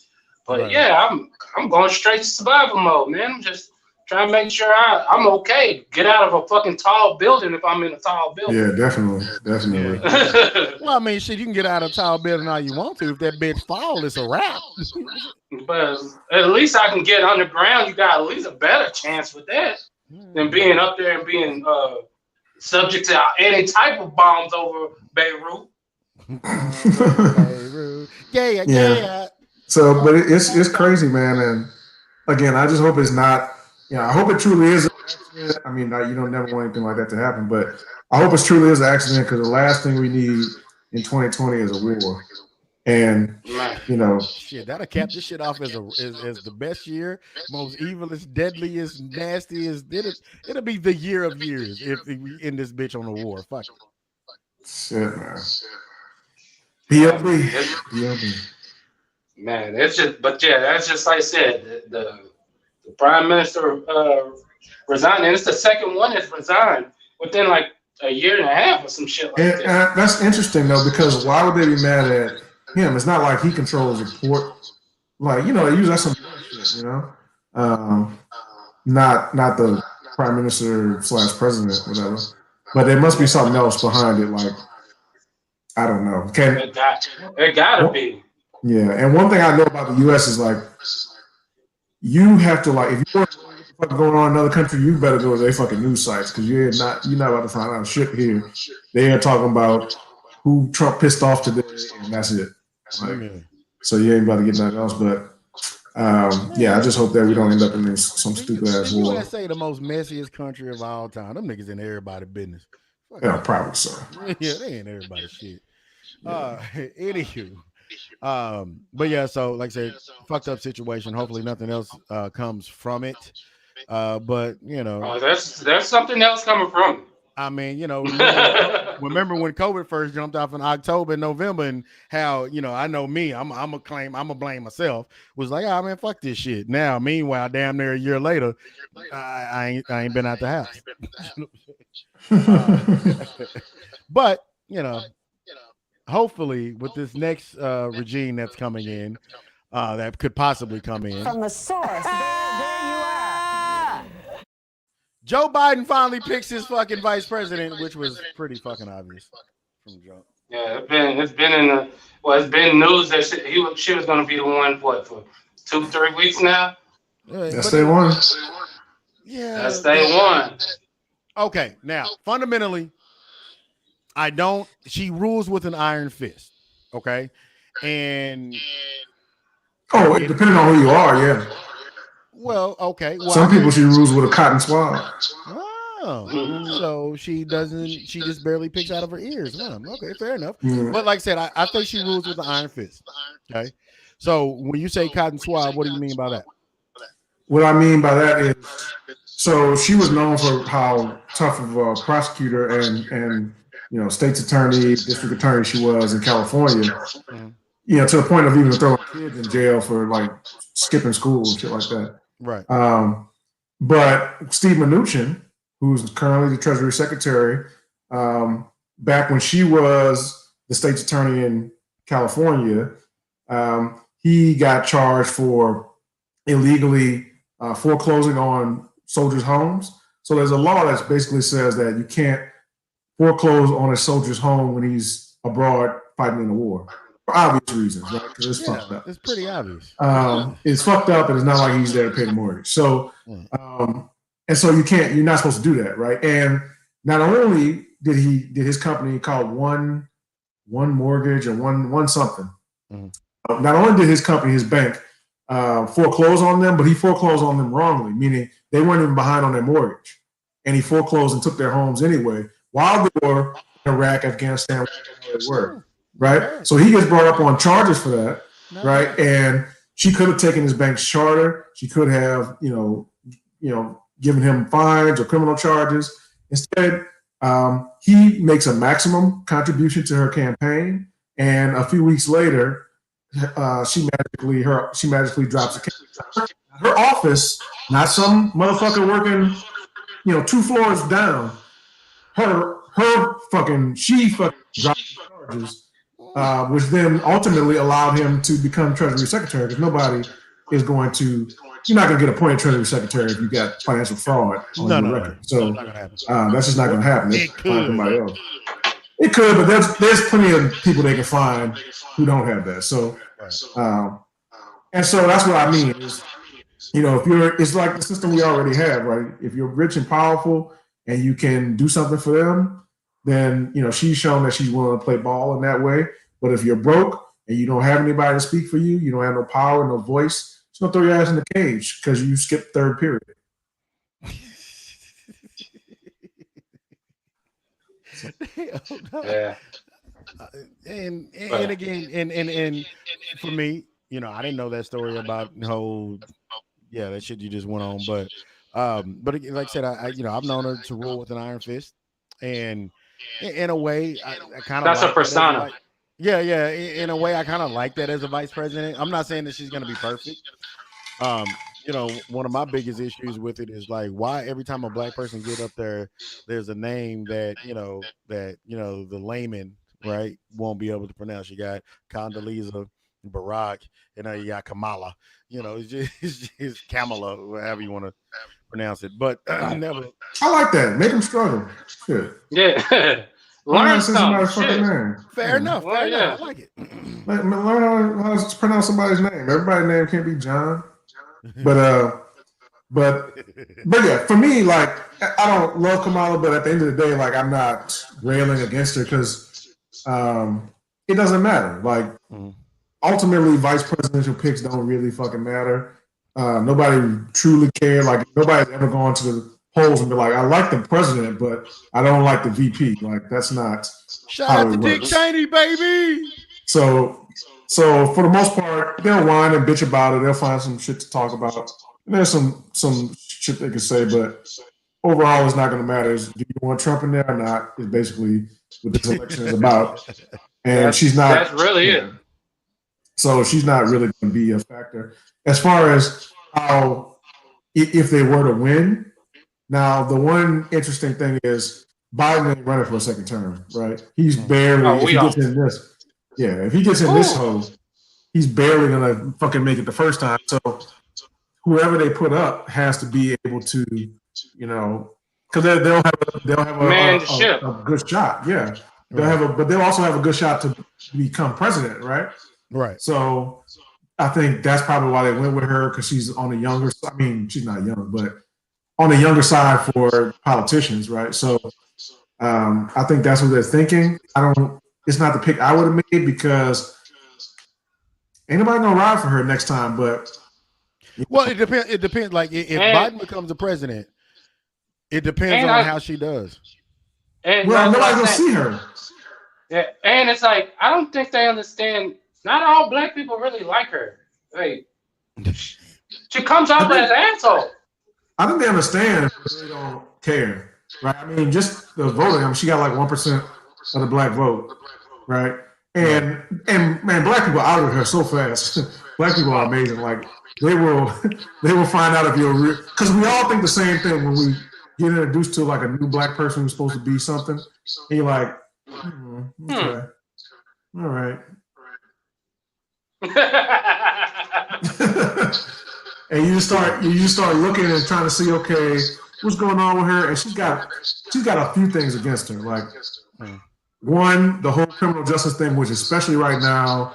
But right. Yeah, I'm going straight to survival mode, man. I'm just trying to make sure I'm okay. Get out of a fucking tall building if I'm in a tall building. Yeah, definitely. Yeah. Well, I mean, shit, you can get out of a tall building all you want to. If that bitch fall, it's a wrap. But at least I can get underground. You got at least a better chance with that than being up there and being subject to any type of bombs over Beirut. Yeah. So, but it's crazy, man. And again, I just hope it's not. I hope it truly is an accident. I mean, you don't never want anything like that to happen, but I hope it truly is an accident because the last thing we need in 2020 as a war. And you know, shit, that'll cap this shit off as the best year, most evilest, deadliest, nastiest. It'll be the year of years if we end this bitch on a war. Fuck it. Shit, man. BLB. Man, it's just, but yeah, that's just like I said. The prime minister resigned, and it's the second one that's resigned within like a year and a half or some shit like that. That's interesting though, because why would they be mad at him? It's not like he controls the port. Like, you know, they use that some bullshit, you know. Not the prime minister / president, whatever. But there must be something else behind it. Like, I don't know. It gotta be. Yeah, and one thing I know about the U.S. is like, you have to like, if you want to know what's going on in another country, you better go to their fucking news sites because you're not about to find out shit here. They are talking about who Trump pissed off today, and that's it. Like, so you ain't about to get nothing else. But yeah, I just hope that we don't end up in some stupid ass war. You say the most messiest country of all time. Them niggas in everybody's business. Yeah, probably so. Yeah, they ain't everybody's shit. Anywho. But yeah, so like I said, fucked up situation. Hopefully nothing else comes from it. But you know, there's something else coming from it. I mean, you know, remember when COVID first jumped off in October and November, and how, you know, I know me, I'm gonna blame myself. Was like, oh man, fuck this shit. Now, meanwhile, damn near a year later, I ain't been out the house. But you know. Hopefully, with this next regime that's coming in, that could possibly come in. From the source, there you are. Joe Biden finally picks his fucking vice president, which was pretty fucking obvious from jump. Yeah, it's been news that she was going to be the one for 2-3 weeks now. That's day one. Yeah, that's day one. Okay, now fundamentally. She rules with an iron fist. Okay. And depending on who you are, yeah. Well, okay. Well, some people she rules with a cotton swab. Oh, so she just barely picks out of her ears. Okay, fair enough. But like I said, I think she rules with an iron fist. Okay. So when you say cotton swab, what do you mean by that? What I mean by that is, so she was known for how tough of a prosecutor and you know, state's attorney, district attorney she was in California, you know, to the point of even throwing kids in jail for like skipping school and shit like that. Right. But Steve Mnuchin, who's currently the Treasury Secretary, back when she was the state's attorney in California, he got charged for illegally foreclosing on soldiers' homes. So there's a law that basically says that you can't foreclose on a soldier's home when he's abroad fighting in a war for obvious reasons, right? Because it's fucked up. It's pretty obvious. It's fucked up, and it's not like he's there to pay the mortgage. So, and so you're not supposed to do that, right? And not only did his company called One Mortgage or one something. Not only did his company, his bank, foreclose on them, but he foreclosed on them wrongly, meaning they weren't even behind on their mortgage, and he foreclosed and took their homes anyway, while they were in Iraq, Afghanistan, where they were, right? So he gets brought up on charges for that, right? And she could have taken his bank's charter. She could have, you know, given him fines or criminal charges. Instead, he makes a maximum contribution to her campaign, and a few weeks later, she magically drops the case. Her office, not some motherfucker working, you know, 2 floors down. She fucking dropped the charges, which then ultimately allowed him to become Treasury Secretary, because nobody is going to, you're not going to get appointed Treasury Secretary if you got financial fraud on your record. So that's just not going to happen. It could. Somebody else. It could, but there's plenty of people they can find who don't have that. So, and so that's what I mean is, you know, it's like the system we already have, right? If you're rich and powerful and you can do something for them, then, you know, she's shown that she's willing to play ball in that way. But if you're broke and you don't have anybody to speak for you, you don't have no power, no voice, she's gonna throw your ass in the cage because you skipped third period. Yeah. And again, and for me, I didn't know that story about that shit you just went on, but again, like I said, I've known her to rule with an iron fist, and in a way, I kind of That's a like that as a persona. vice. Yeah. In a way, I kind of like that as a vice president. I'm not saying that she's going to be perfect. One of my biggest issues with it is like why every time a black person get up there, there's a name that the layman right won't be able to pronounce. You got Condoleezza, Barack, and you got Kamala. It's just Kamala, however you want to pronounce it. But never. I like that. Make them struggle. Shit. Yeah. Learn how Learn to say something. somebody's fucking Shit. name. Fair enough. Well, Fair yeah. enough. I like it. Learn how to pronounce somebody's name. Everybody's name can't be John. But yeah, for me, like I don't love Kamala, but at the end of the day, like I'm not railing against her because it doesn't matter. Like ultimately, vice presidential picks don't really fucking matter. Nobody truly cares. Like nobody's ever gone to the polls and be like, I like the president, but I don't like the VP. Like that's not Shout how out it to Dick works. Cheney, baby. So for the most part, they'll whine and bitch about it. They'll find some shit to talk about. And there's some shit they can say, but overall, it's not going to matter. Do you want Trump in there or not? Is basically what this election is about. And she's not. That's really it. So she's not really going to be a factor as far as how if they were to win. Now, the one interesting thing is Biden ain't running for a second term, right? He's barely. If he gets in this, if he gets in this hole, he's barely gonna fucking make it the first time. So whoever they put up has to be able to, because they'll have a good shot. Yeah, but they'll also have a good shot to become president, right? Right. So I think that's probably why they went with her because she's on the younger. I mean, she's not young, but on the younger side for politicians, right? So I think that's what they're thinking. It's not the pick I would have made because ain't nobody gonna ride for her next time. But well, it depends. It depends. Like if Biden becomes the president, it depends on how she does. And nobody's gonna see her. Yeah, and it's like I don't think they understand. Not all black people really like her. Like she comes off as an asshole. I think they understand, but they don't care, right? I mean, just the voting. I mean, she got like 1% of the black vote, right? And black people outed her so fast. Black people are amazing. Like they will find out if you're real, because we all think the same thing when we get introduced to like a new black person who's supposed to be something. And you're like, okay, all right. And you just start looking and trying to see, okay, what's going on with her? And she's got a few things against her. Like one, the whole criminal justice thing, which especially right now,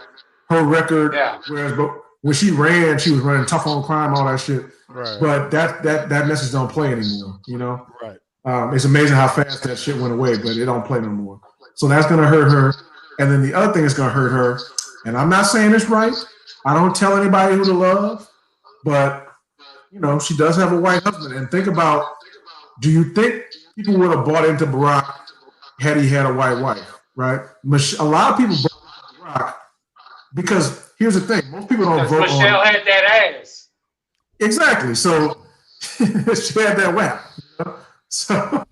her record. Yeah. Whereas when she was running tough on crime, all that shit. Right. But that message don't play anymore. Right. It's amazing how fast that shit went away, but it don't play no more. So that's gonna hurt her. And then the other thing that's gonna hurt her. And I'm not saying this right. I don't tell anybody who to love. But, she does have a white husband. And think about, do you think people would have bought into Barack had he had a white wife, right? A lot of people bought into Barack because here's the thing. Most people don't vote Michelle had that ass. Exactly. So she had that whap. So,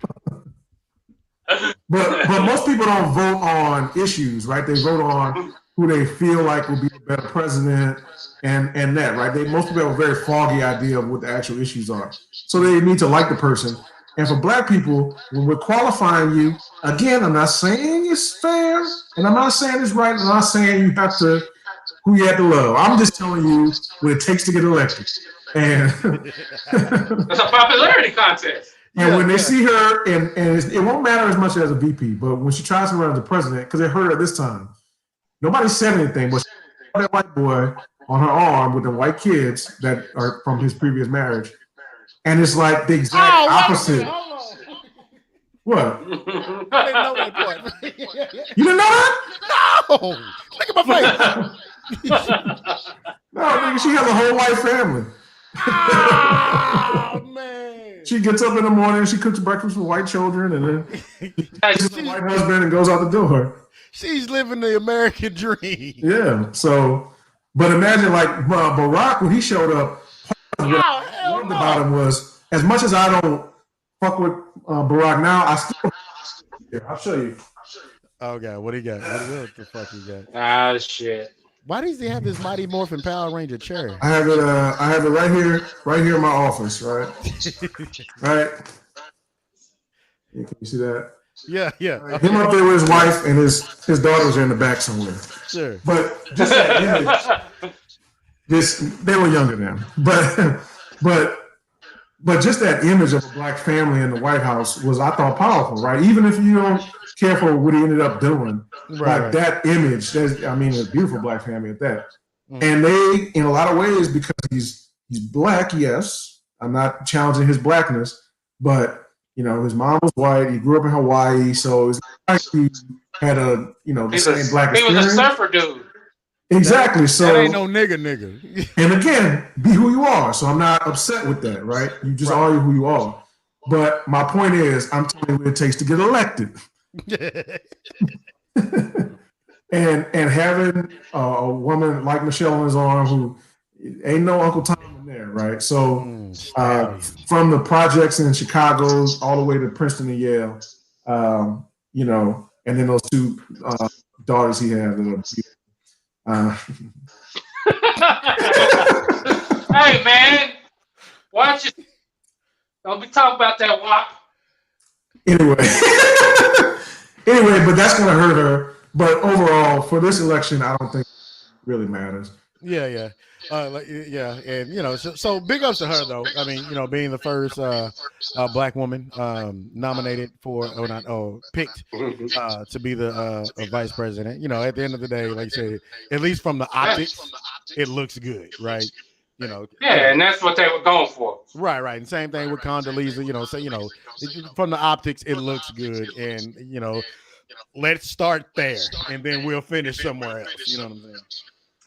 but most people don't vote on issues, right? They vote on who they feel like will be a better president and that, right? Most people have a very foggy idea of what the actual issues are. So they need to like the person. And for black people, when we're qualifying you, again, I'm not saying it's fair, and I'm not saying it's right, and I'm not saying you have to, who you have to love. I'm just telling you what it takes to get elected. And it's a popularity contest. And when they see her, and it won't matter as much as a VP, but when she tries to run as the president, because it hurt her this time, nobody said anything, but she had that white boy on her arm with the white kids that are from his previous marriage. And it's like the exact opposite. What? I didn't know that part. You didn't know that? No. Look at my face. No, nigga, she has a whole white family. Oh, man. She gets up in the morning, she cooks breakfast for white children, and then she gets a white husband and goes out the door. She's living the American dream. Yeah. So, but imagine like Barack when he showed up. What I loved about him was, as much as I don't fuck with Barack now, I still. Here, I'll show you. Oh God, what do you got? What the fuck you got? Ah, shit. Why does he have this Mighty Morphin Power Ranger chair? I have it. I have it right here in my office. Right. Right. Yeah, can you see that? Yeah. Him up there with his wife and his daughters are in the back somewhere. Sure. But just that image, they were younger then. But just that image of a black family in the White House was, I thought, powerful, right? Even if you don't care for what he ended up doing, right. That image, a beautiful black family at that. And they, in a lot of ways, because he's black, yes, I'm not challenging his blackness, but his mom was white. He grew up in Hawaii, so it's like he had the same black experience. He was a surfer dude. Exactly. So that ain't no nigga. And again, be who you are. So I'm not upset with that, right? You just are who you are. But my point is, I'm telling you what it takes to get elected. and having a woman like Michelle on his arm who ain't no Uncle Tom in there, right? So from the projects in Chicago all the way to Princeton and Yale, and then those two daughters he had. Hey man, watch it. Don't be talking about that WAP. Anyway, but that's going to hurt her. But overall, for this election, I don't think it really matters. Yeah. And so big ups to her though. I mean, being the first black woman nominated picked to be the vice president. At the end of the day, like you said, at least from the optics, it looks good, right? Yeah, and that's what they were going for. Right. And same thing with Condoleezza. From the optics, it looks good, and let's start there, and then we'll finish somewhere else. You know what I'm saying?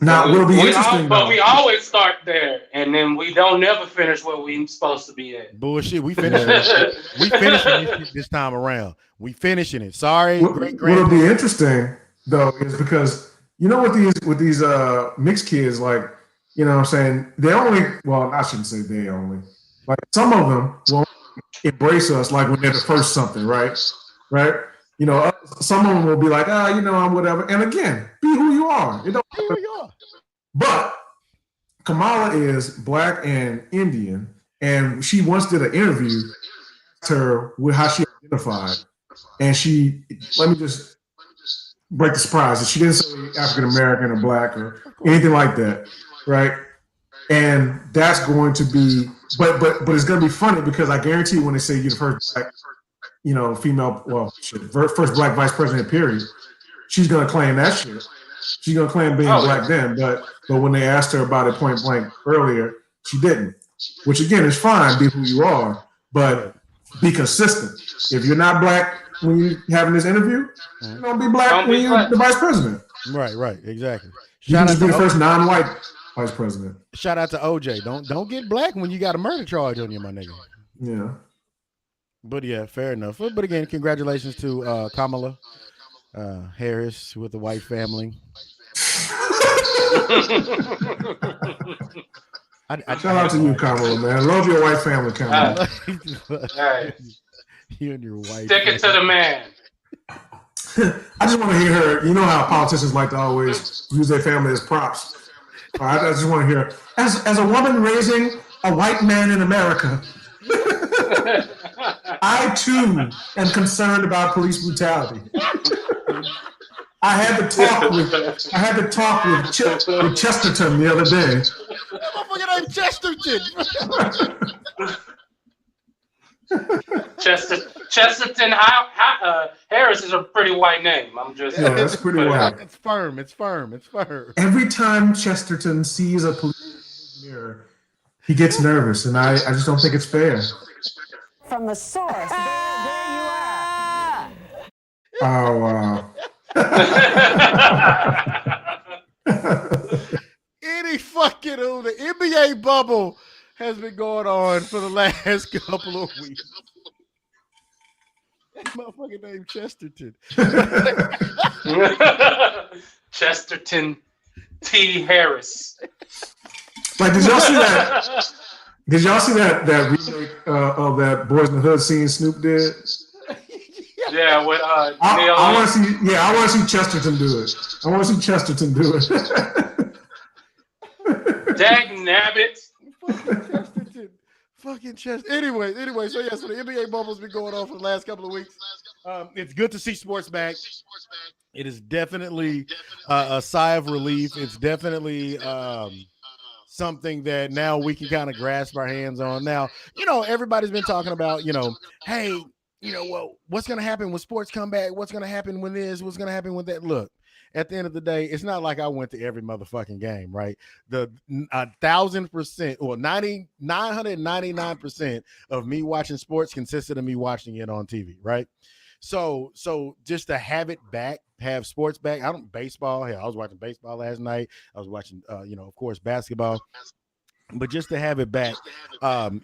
Now, it'll be interesting. But we always start there, and then we don't never finish where we're supposed to be at. Bullshit. We finishing it this time around. We finishing it. Sorry. What'll be interesting though is because with these mixed kids, like what I'm saying, they only. Well, I shouldn't say they only. Like some of them will embrace us like when they're the first something, right? Right. Some of them will be like, I'm whatever. And again, be who you are. Be who you are. But Kamala is black and Indian, and she once did an interview with her with how she identified. And let me just break the surprise. She didn't say African American or black or anything like that, right? And that's going to be, but it's going to be funny because I guarantee when they say you're the first black, female, first black vice president, period, she's going to claim that shit. She's going to claim being black then, but when they asked her about it point blank earlier, she didn't, which again is fine, be who you are, but be consistent. If you're not black when you're having this interview, don't be black when you're the vice president. Right, exactly. You can just be the first non-white vice president. Shout out to OJ. Don't get black when you got a murder charge on you, my nigga. Yeah. But yeah, fair enough. But again, congratulations to Kamala Harris with the white family. Shout out to you, Kamala, man. Love your white family, Kamala. Right. You and your wife. Stick it to the man. I just want to hear her. You know how politicians like to always use their family as props. I just want to hear, as a woman raising a white man in America, I too am concerned about police brutality. I had to talk with Chesterton the other day. That motherfucker named Chesterton. Chesterton Harris is a pretty white name. I'm just that's pretty white. It's firm. Every time Chesterton sees a police mirror, he gets nervous, and I just don't think it's fair. From the source, there you are. Oh wow. Any fucking the NBA bubble has been going on for the last couple of weeks. Motherfucking name Chesterton. Chesterton T. Harris. Like, did y'all see that? Did y'all see that remake of that Boys in the Hood scene Snoop did? Yeah, with I want to see. Yeah, I want to see Chesterton do it. I want to see Chesterton do it. Dag nabbit. Fucking Chesterton. Fucking Chesterton. Anyway, so yeah, so the NBA bubble's been going on for the last couple of weeks. It's good to see sports back. It is definitely a sigh of relief. It's definitely something that now we can kind of grasp our hands on. Now, everybody's been talking about, hey, well, what's going to happen when sports come back? What's going to happen when this? What's going to happen with that? Look, at the end of the day, it's not like I went to every motherfucking game, right? The 1,000% or 999% of me watching sports consisted of me watching it on TV, right? So just to have it back, have sports back. I don't baseball. Hell, I was watching baseball last night. I was watching, of course, basketball. But just to have it back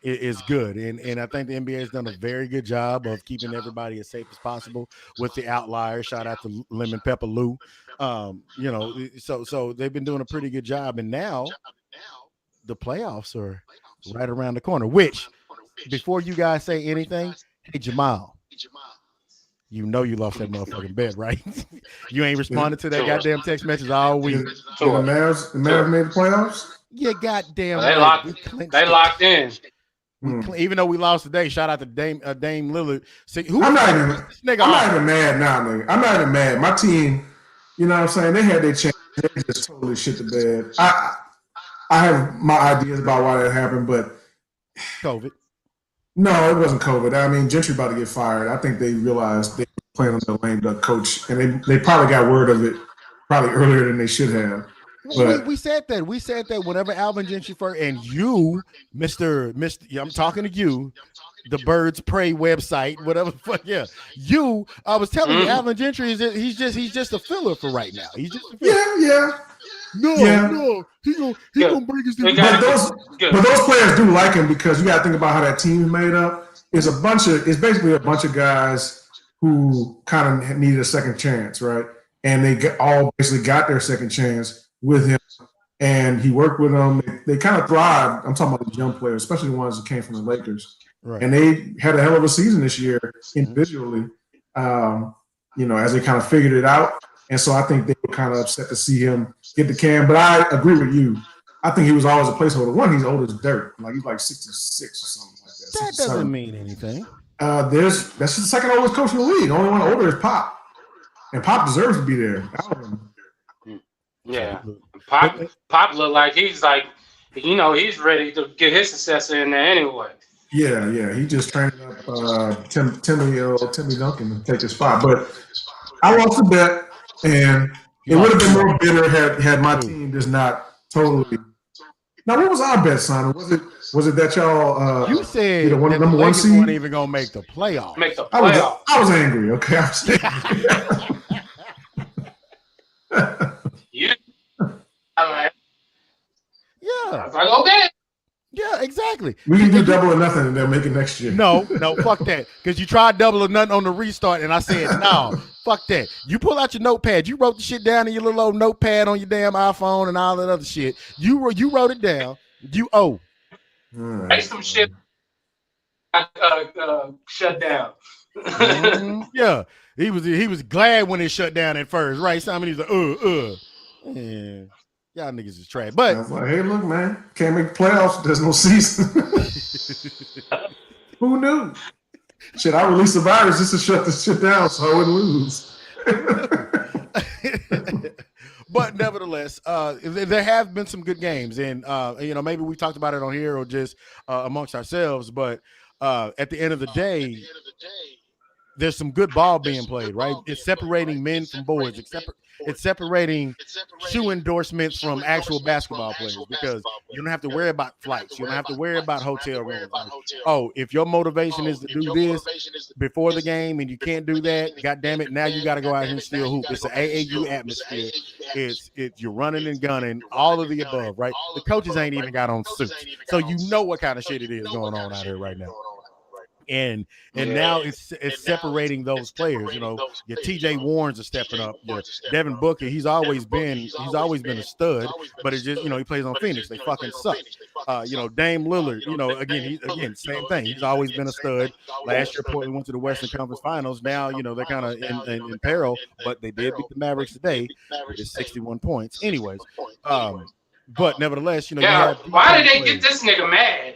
is good. And I think the NBA has done a very good job of keeping everybody as safe as possible with the outliers. Shout out to Lemon Pepper Lou. So they've been doing a pretty good job. And now the playoffs are right around the corner, which before you guys say anything, hey, Jamal, you lost that motherfucking bet, right? You ain't responded to that goddamn text message all week. The Mavs made the playoffs? Yeah, goddamn. They locked in. Even though we lost today, shout out to Dame Lillard. See, I'm not even mad now, nigga. I'm not even mad. My team, you know what I'm saying? They had their chance. They just totally shit the bed. I have my ideas about why that happened, but COVID. No, it wasn't COVID. I mean, Gentry about to get fired. I think they realized they were playing on the lame duck coach, and they probably got word of it probably earlier than they should have. But we said that. We said that whenever Alvin Gentry first, and you, Mr. I'm talking to you, the Birds Prey website, whatever the fuck, yeah. I was telling you, Alvin Gentry he's just a filler for right now. He's just a filler. Yeah. No, he gonna bring us the but those players do like him because you got to think about how that team is made up. It's basically a bunch of guys who kind of needed a second chance, right? And they all basically got their second chance with him, and he worked with them. They kind of thrived. I'm talking about the young players, especially the ones that came from the Lakers, right? And they had a hell of a season this year individually. As they kind of figured it out. And so I think they were kind of upset to see him get the can. But I agree with you. I think he was always a placeholder. One, he's old as dirt. Like he's like 66 or something like that. That doesn't mean anything. That's the second oldest coach in the league. The only one older is Pop. And Pop deserves to be there. Yeah. Pop look like he's ready to get his successor in there anyway. Yeah. He just trained up Timmy Duncan to take his spot. But I lost the bet. And it would have been more bitter had my team just not totally. Now, what was our bet, Simon? Was it that y'all? You said that number one seed weren't even gonna make the playoffs. I was angry. Okay, I was Yeah. Yeah. I was like, okay. Yeah, exactly. We can do double or nothing and then make it next year. No, fuck that. Because you tried double or nothing on the restart, and I said, no, fuck that. You pull out your notepad. You wrote the shit down in your little old notepad on your damn iPhone and all that other shit. You wrote it down. Make some shit shut down. Yeah. He was glad when it shut down at first, right? Simon, he's like, yeah. Y'all niggas is trash. But I was like, hey, look, man, can't make playoffs. There's no season. Who knew? Shit, I released the virus just to shut this shit down so I wouldn't lose. But nevertheless, there have been some good games, and maybe we talked about it on here or just amongst ourselves. But at the end of the day, there's some good ball being played, right? It's separating men from boys. It's separating shoe endorsements from actual basketball players because you don't have to worry about flights. You don't have to worry about hotel rooms. Like, if your motivation is to do this before the game and you can't do that, God damn it, now you got to go out here and still hoop. It's an AAU atmosphere. It's you're running and gunning, all of the above, right? The coaches ain't even got on suits. So you know what kind of shit it is going on out here right now. And now it's separating those players. You know, your TJ Warrens are stepping up. Your Devin Booker, he's always been a stud, but it's just, you know, he plays on Phoenix. They fucking suck. You know, Dame Lillard, you know, again, same thing. He's always been a stud. Last year, Portland went to the Western Conference Finals. Now, you know, they're kind of in peril, but they did beat the Mavericks today with his 61 points. Anyways, but nevertheless, you know, yeah. Why did they get this nigga mad?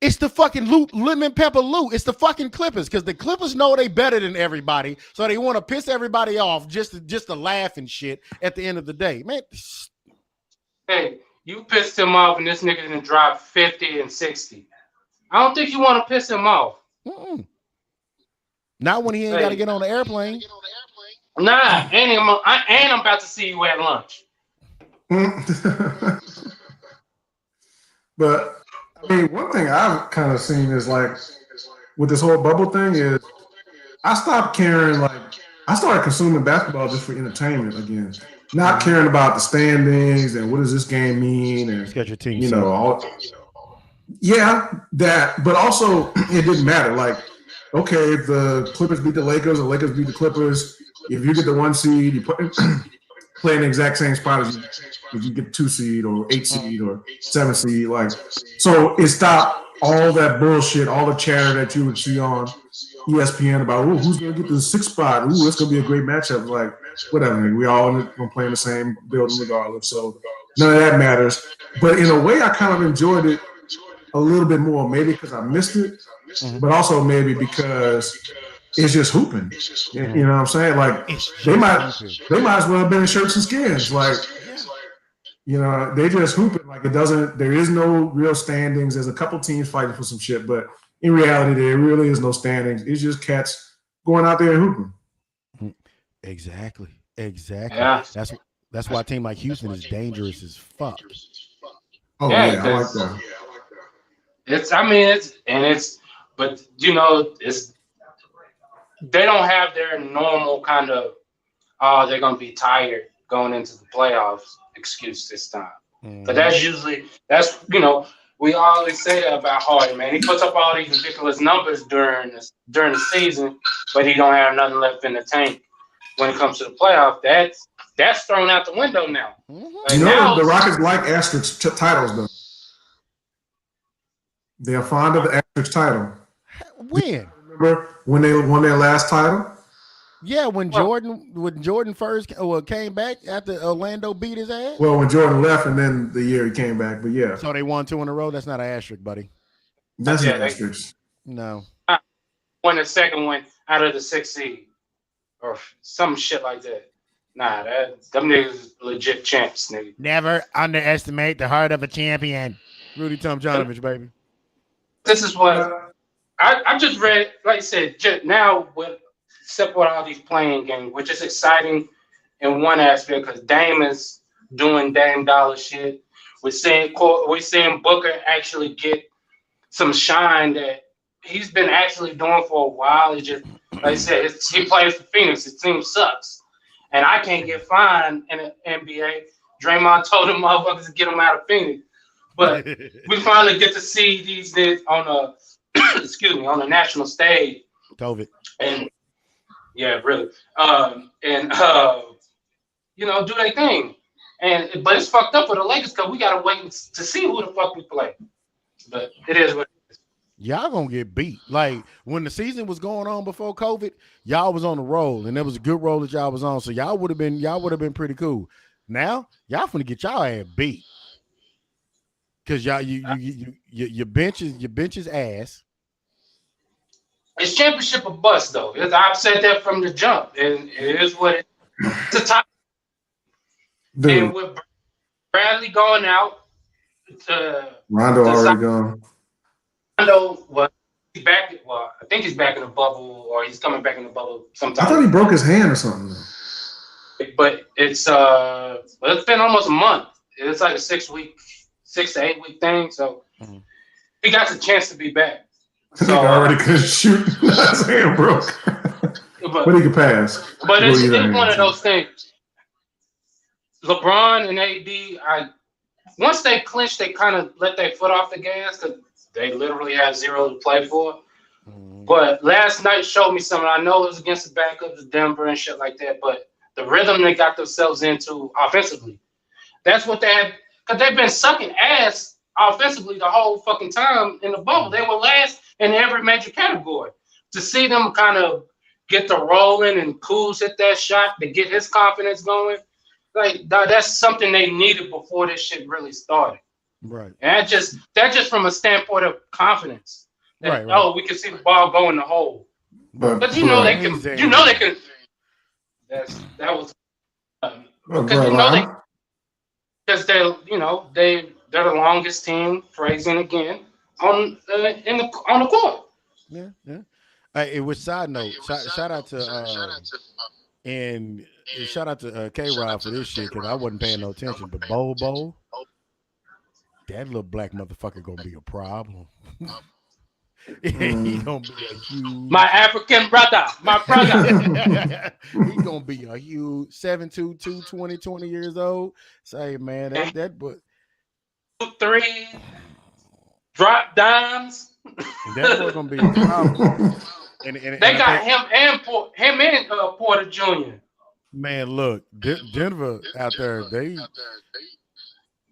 It's the fucking lemon pepper loot. It's the fucking Clippers, because the Clippers know they better than everybody, so they want to piss everybody off just to laugh and shit at the end of the day, man. Hey, you pissed him off, and this nigga didn't drop 50 and 60. I don't think you want to piss him off. Not when he ain't got to get on the airplane. Nah, and I'm about to see you at lunch. But I mean, one thing I've kind of seen is like with this whole bubble thing is I stopped caring. Like I started consuming basketball just for entertainment again, not caring about the standings and what does this game mean and get your team, you know, that. But also, it didn't matter. Like, okay, if the Clippers beat the Lakers, or Lakers beat the Clippers, if you get the 1 seed, you play in the exact same spot as you get 2 seed or 8 seed or 7 seed. Like, so it stopped all that bullshit, all the chatter that you would see on ESPN about, ooh, who's going to get the 6th spot? Ooh, it's going to be a great matchup. Like, whatever. We all going to play in the same building regardless. So none of that matters. But in a way, I kind of enjoyed it a little bit more, maybe because I missed it, but also maybe because it's just hooping. You know what I'm saying? Like they might as well have been in shirts and skins. Like, you know, they just hooping. Like there is no real standings. There's a couple teams fighting for some shit, but in reality, there really is no standings. It's just cats going out there and hooping. Exactly. Yeah. That's why a team like Houston is dangerous as fuck. Oh yeah, I like that. But you know, they don't have their normal kind of, they're gonna be tired going into the playoffs excuse this time. But that's you know, we always say that about Harden, man. He puts up all these ridiculous numbers during the season, but he don't have nothing left in the tank when it comes to the playoff. That's thrown out the window now. Like you know, the Rockets like asterisk titles though. They are fond of the asterisk title. When? Remember when they won their last title? Yeah, when Jordan first came back after Orlando beat his ass. Well, when Jordan left and then the year he came back, but yeah. So they won 2 in a row. That's not an asterisk, buddy. That's an asterisk. No. Won the second one out of the 6th seed or some shit like that. Nah, them niggas legit champs, nigga. Never underestimate the heart of a champion. Rudy Tomjanovich, baby. This is what I just read. Like I said, just now except with all these playing games, which is exciting in one aspect because Dame is doing Dame Dollar shit. We're seeing Booker actually get some shine that he's been actually doing for a while. It just, like I said, he plays for Phoenix. His team sucks, and I can't get fined in the NBA. Draymond told them motherfuckers to get him out of Phoenix. But we finally get to see these on the national stage. COVID. And yeah, really. You know, do their thing. But it's fucked up for the Lakers because we gotta wait to see who the fuck we play. But it is what it is. Y'all gonna get beat. Like when the season was going on before COVID, y'all was on the roll, and there was a good roll that y'all was on. So y'all would have been pretty cool. Now y'all finna get y'all ass beat. Cause y'all your bench is ass. It's championship or bust though. I've said that from the jump, and it is what it is. It's a top. And with Bradley going out, Rondo already gone. Rondo, he's back. Well, I think he's back in the bubble, or he's coming back in the bubble sometime. I thought he broke his hand or something. But it's been almost a month. It's like a 6 to 8 week thing. So he got the chance to be back. So he already couldn't shoot. His hand broke. But he could pass. But it's one of those things. LeBron and AD, once they clinch, they kind of let their foot off the gas because they literally have 0 to play for. But last night showed me something. I know it was against the backups of Denver and shit like that, but the rhythm they got themselves into offensively, that's what they had, because they've been sucking ass offensively the whole fucking time in the bubble. They were last in every major category. To see them kind of get the rolling and Kuz hit that shot to get his confidence going, like that's something they needed before this shit really started. Right. And that just from a standpoint of confidence. That, Right. Oh, we can see the ball go in the hole. But you know they can. You know they can. That was because they're the longest team. Phrasing again on the court. Yeah. Hey, with side note, shout out to and shout out to K-Rod for this shit because I wasn't paying no attention. But Bobo, that little black motherfucker gonna be a problem. He gonna be a huge. My African brother, He gonna be a huge 7'2", 20 years old. Say, man, that but 3 drop dimes. That boy gonna be a problem. And they got him and Porter Jr. Man, look, Denver out there, they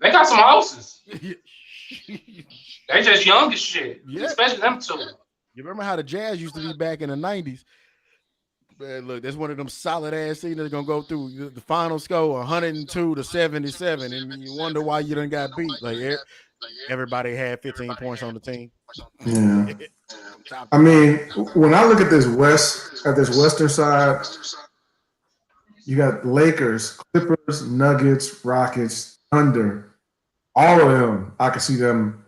got some houses. They just young as shit, especially them two. You remember how the Jazz used to be back in the 90s? Man, look, that's one of them solid ass seasons that's gonna go through the final score 102 to 77, and you wonder why you done got beat. Like everybody had 15 points on the team. Yeah. I mean, when I look at this Western side, you got Lakers, Clippers, Nuggets, Rockets, Thunder. All of them, I can see them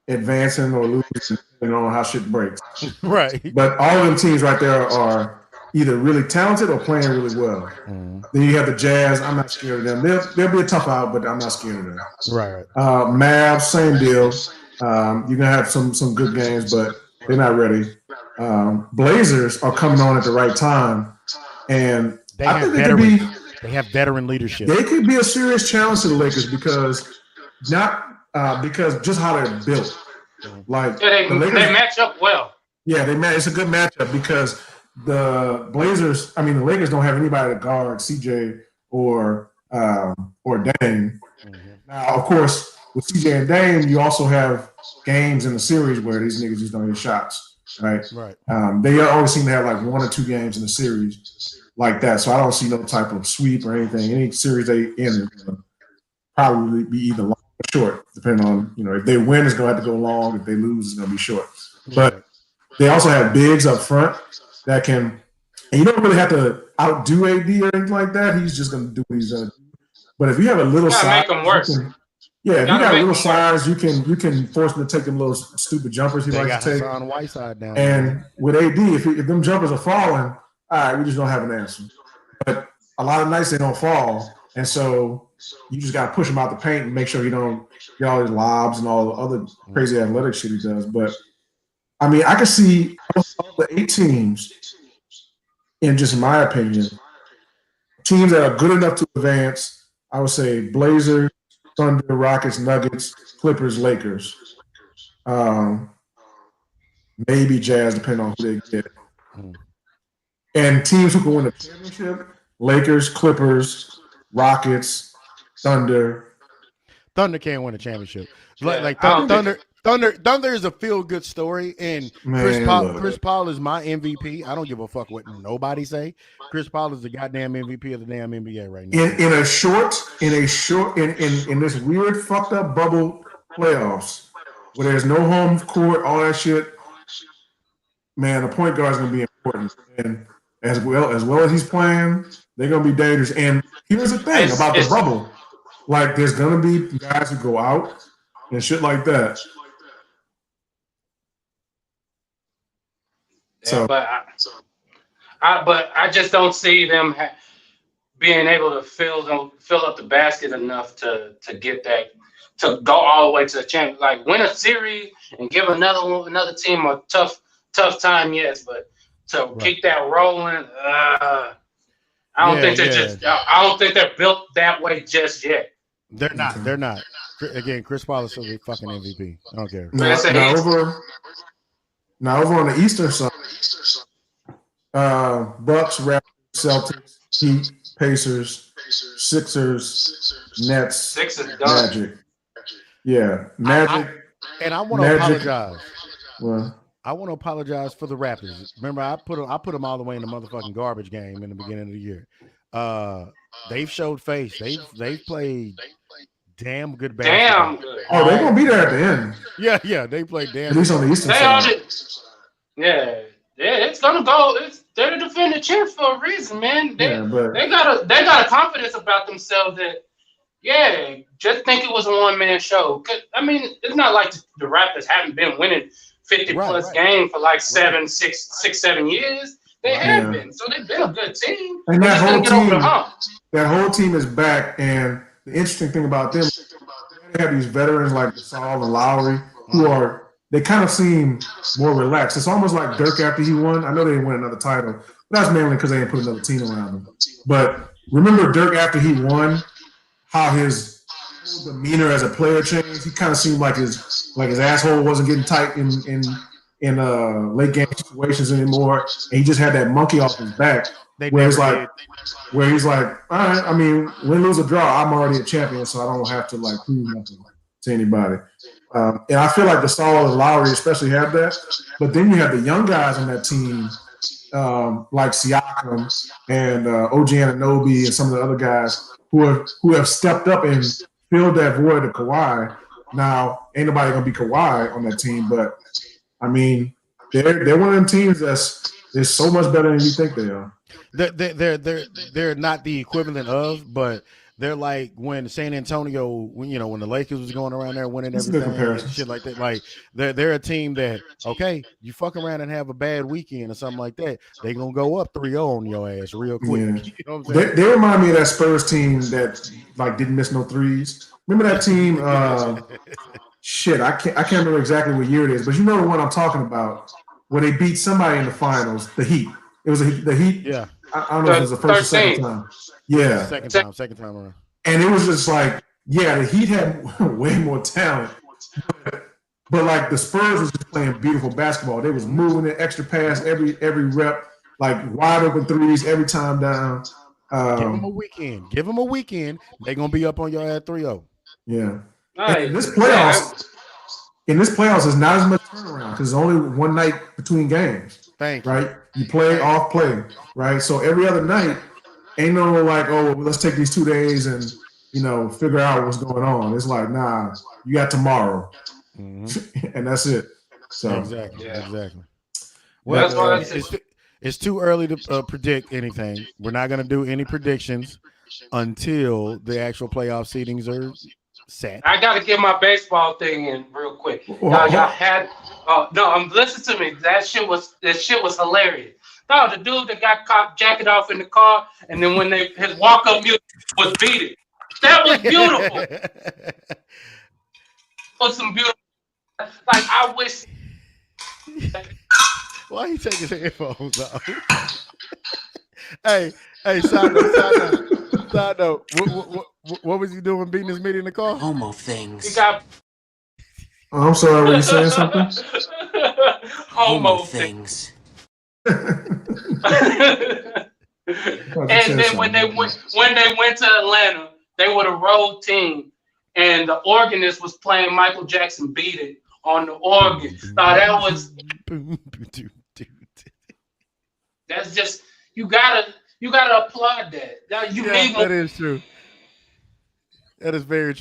advancing or losing depending on how shit breaks. Right. But all of them teams right there are either really talented or playing really well. Then you have the Jazz. I'm not scared of them. They'll be a tough out, but I'm not scared of them. Right. Mavs, same deal. You're gonna have some good games, but they're not ready. Blazers are coming on at the right time, and I think they have veteran leadership. They could be a serious challenge to the Lakers because just how they're built. Like they match up well. Yeah, it's a good matchup because the Lakers don't have anybody to guard CJ or Dame. Now, of course, with CJ and Dame, you also have games in the series where these niggas just don't hit shots, right? Right. They always seem to have like 1 or 2 games in the series like that. So I don't see no type of sweep or anything. Any series they in is gonna probably be either long or short, depending on, if they win, it's gonna have to go long. If they lose, it's gonna be short. But they also have bigs up front that can, and you don't really have to outdo AD or anything like that. He's just gonna do what he's gonna do. But if you have a little size, make him worse. if you got a little size, you can force him to take them little stupid jumpers he likes to take. Hassan Whiteside down and there. with AD, if them jumpers are falling, all right, we just don't have an answer. But a lot of nights they don't fall, and so you just got to push him out the paint and make sure you don't get all these lobs and all the other crazy athletic shit he does. But I mean, I can see all the 8 teams, in just my opinion, teams that are good enough to advance. I would say Blazers, Thunder, Rockets, Nuggets, Clippers, Lakers. Maybe Jazz, depending on who they get. And teams who can win a championship: Lakers, Clippers, Rockets, Thunder. Thunder can't win a championship. Thunder is a feel-good story, and Chris Paul is my MVP. I don't give a fuck what nobody say. Chris Paul is the goddamn MVP of the damn NBA right now. In this weird fucked up bubble playoffs where there's no home court, all that shit. Man, the point guard is gonna be important, and as well as he's playing, they're gonna be dangerous. And here's the thing about the bubble: like, there's gonna be guys who go out and shit like that. Yeah, but I just don't see them being able to fill up the basket enough to get that, to go all the way to the champion. Like, win a series and give another team a tough time, yes, but to keep that rolling, I don't think they're built that way just yet. They're not. Again, Chris Paul is still the fucking MVP. I don't care. Now over on the Eastern side, Bucks, Raptors, Celtics, Heat, Pacers, Sixers, Nets, Sixers done. Magic. Yeah, Magic. And I want to Magic. apologize. Well, I want to apologize for the Raptors. Remember, I put them all the way in the motherfucking garbage game in the beginning of the year. They've showed face. They've played damn good basketball. Damn good. oh, they're gonna be there at the end, Yeah, they played damn. at least on the Eastern They are side. yeah, it's gonna go. They're the defending champs for a reason, man. They Yeah, but they got a confidence about themselves that just think it was a one-man show. 'Cause, I mean, it's not like the Raptors haven't been winning 50 plus games for like 7 years. They have been, so they've been a good team. And They're just gonna get over the hump. that whole team is back. And the interesting thing about them, they have these veterans like Gasol and Lowry who they kind of seem more relaxed. It's almost like Dirk after he won. I know they didn't win another title, but that's mainly because they didn't put another team around him. But remember Dirk after he won, how his demeanor as a player changed. He kind of seemed like his asshole wasn't getting tight in late game situations anymore, and he just had that monkey off his back. Where he's like, all right, I mean, win, lose, or draw, I'm already a champion, so I don't have to like prove nothing to anybody. And I feel like Gasol and Lowry especially have that. But then you have the young guys on that team, like Siakam and OG Anunoby and some of the other guys who have stepped up and filled that void of Kawhi. Now, ain't nobody gonna be Kawhi on that team, but I mean, they're one of them teams that's so much better than you think they are. They're not the equivalent of, but they're like when San Antonio, when the Lakers was going around there winning everything, and shit like that. Like they're a team that you fuck around and have a bad weekend or something like that, they gonna go up 3-0 on your ass real quick. Yeah. You know what I'm saying? They remind me of that Spurs team that like didn't miss no threes. Remember that team? I can't remember exactly what year it is, but you know the one I'm talking about, where they beat somebody in the finals, the Heat. It was the Heat. Yeah. I don't know if it was the first or second time. Yeah. Second time around. And it was just like, the Heat had way more talent. But like the Spurs was just playing beautiful basketball. They was moving it, extra pass every rep, like wide open threes every time down. Give them a weekend. They're gonna be up on your ass 3-0. Yeah. Right. In this playoffs, it's not as much turnaround because there's only one night between games. Thank you. Right? You play off play, right? So every other night, ain't no like, well, let's take these 2 days and figure out what's going on. It's like, nah, you got tomorrow, and that's it. So exactly. Well, it's too early to predict anything. We're not gonna do any predictions until the actual playoff seedings are set. I got to get my baseball thing in real quick. Y'all had I'm listening to me. That shit was hilarious. No, the dude that got caught jacking off in the car, and then when his walk up music was beating. That was beautiful. Was some beautiful. Like I wish. Why he taking his headphones off? Hey, side note. What was he doing beating his meat in the car? Homo things. He got. Oh, I'm sorry, were you saying something? Homo things. And then when they went to Atlanta, they were the road team, and the organist was playing Michael Jackson "Beat It" on the organ. Now that was. That's just you gotta applaud that. That is true. That is very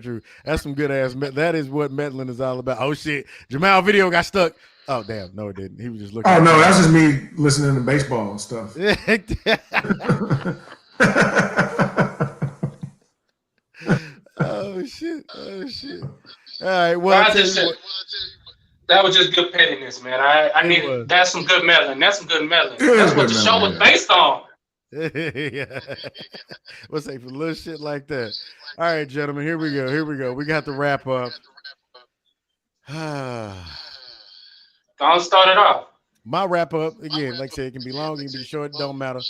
true. That's some good ass. That is what meddling is all about. Oh shit, Jamal video got stuck. Oh damn, no it didn't. He was just looking. Oh no, that's just me listening to baseball and stuff. Oh shit. All right. Well, that was just good pettiness, man. I need that's some good meddling. That's what the show was based on. Yeah. We'll say for little shit like that. All right, gentlemen, here we go. We got to wrap up. Don't start it off. My wrap up, again, like I said, it can be long, it can be short, it don't matter.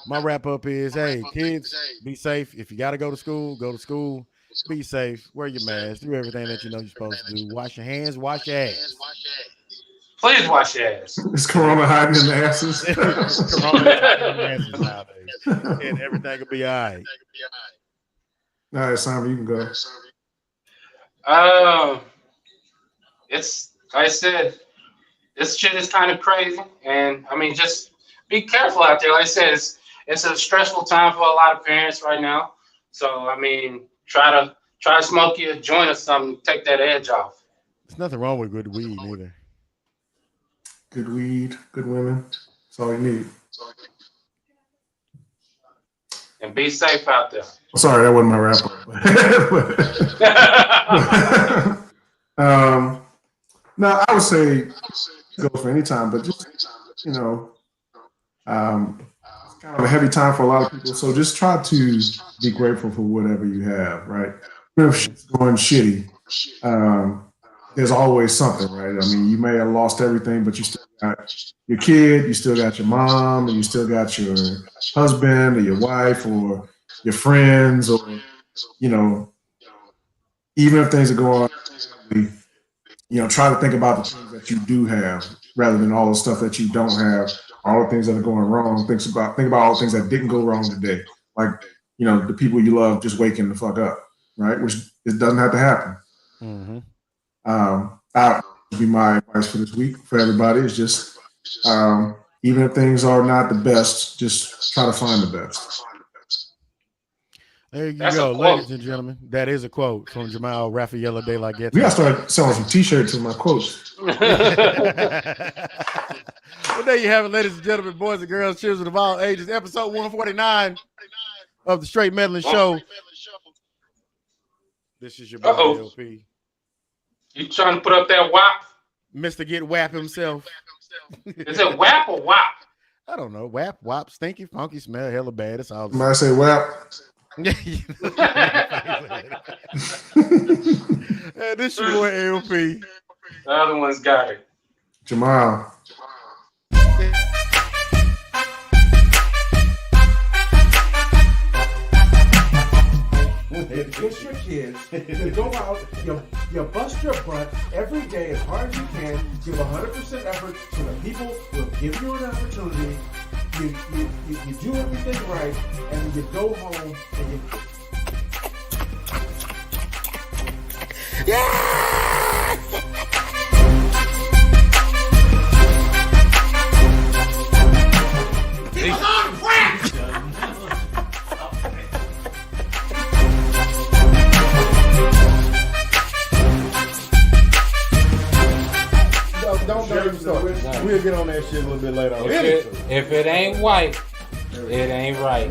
My wrap up is, hey, kids, be safe. If you got to go to school, go to school. Be safe. Wear your mask. Do everything that you know you're supposed to do. Wash your hands. Wash your ass. Please wash your ass. Is Corona hiding in the asses? Corona is nowadays, and everything will be all right. All right, Simon, you can go. It's like I said, this shit is kind of crazy, and I mean, just be careful out there. Like I said, it's a stressful time for a lot of parents right now. So I mean, try to smoke you a joint or something, take that edge off. There's nothing wrong with good weed either. Good weed, good women. That's all you need. And be safe out there. Sorry, that wasn't my wrap up. No, I would say go for any time, but just, you know, it's kind of a heavy time for a lot of people. So just try to be grateful for whatever you have, right? Even if shit's going shitty, there's always something, right? I mean, you may have lost everything, but you still got your kid, you still got your mom, and you still got your husband or your wife or your friends, or, you know, even if things are going on, you know, try to think about the things that you do have rather than all the stuff that you don't have, all the things that are going wrong. Think about all the things that didn't go wrong today. Like, you know, the people you love just waking the fuck up, right? Which it doesn't have to happen. Mm-hmm. That would be my advice for this week for everybody is just, even if things are not the best, just try to find the best. There you That's go, a quote. ladies and gentlemen. That is a quote from Jamile Rafaela de la Gati. We gotta start selling some t-shirts with my quotes. Well, there you have it, ladies and gentlemen, boys and girls, children of all ages. Episode 149 of the Straight Meddling Show. This is your boy LP. You trying to put up that WAP? Mr. Get Whap himself. Is it WAP or WAP? I don't know. Whap, whop, stinky, funky, smell, hella bad. It's all the Somebody say, well, this your boy LP. The other one's got it. Jamal. Kiss your kids. You go out, you bust your butt every day as hard as you can. Give 100% effort so that people will give you an opportunity. You do everything right, and then you go home and you. Don't even start. We'll get on that shit a little bit later on. If it ain't white, it ain't right.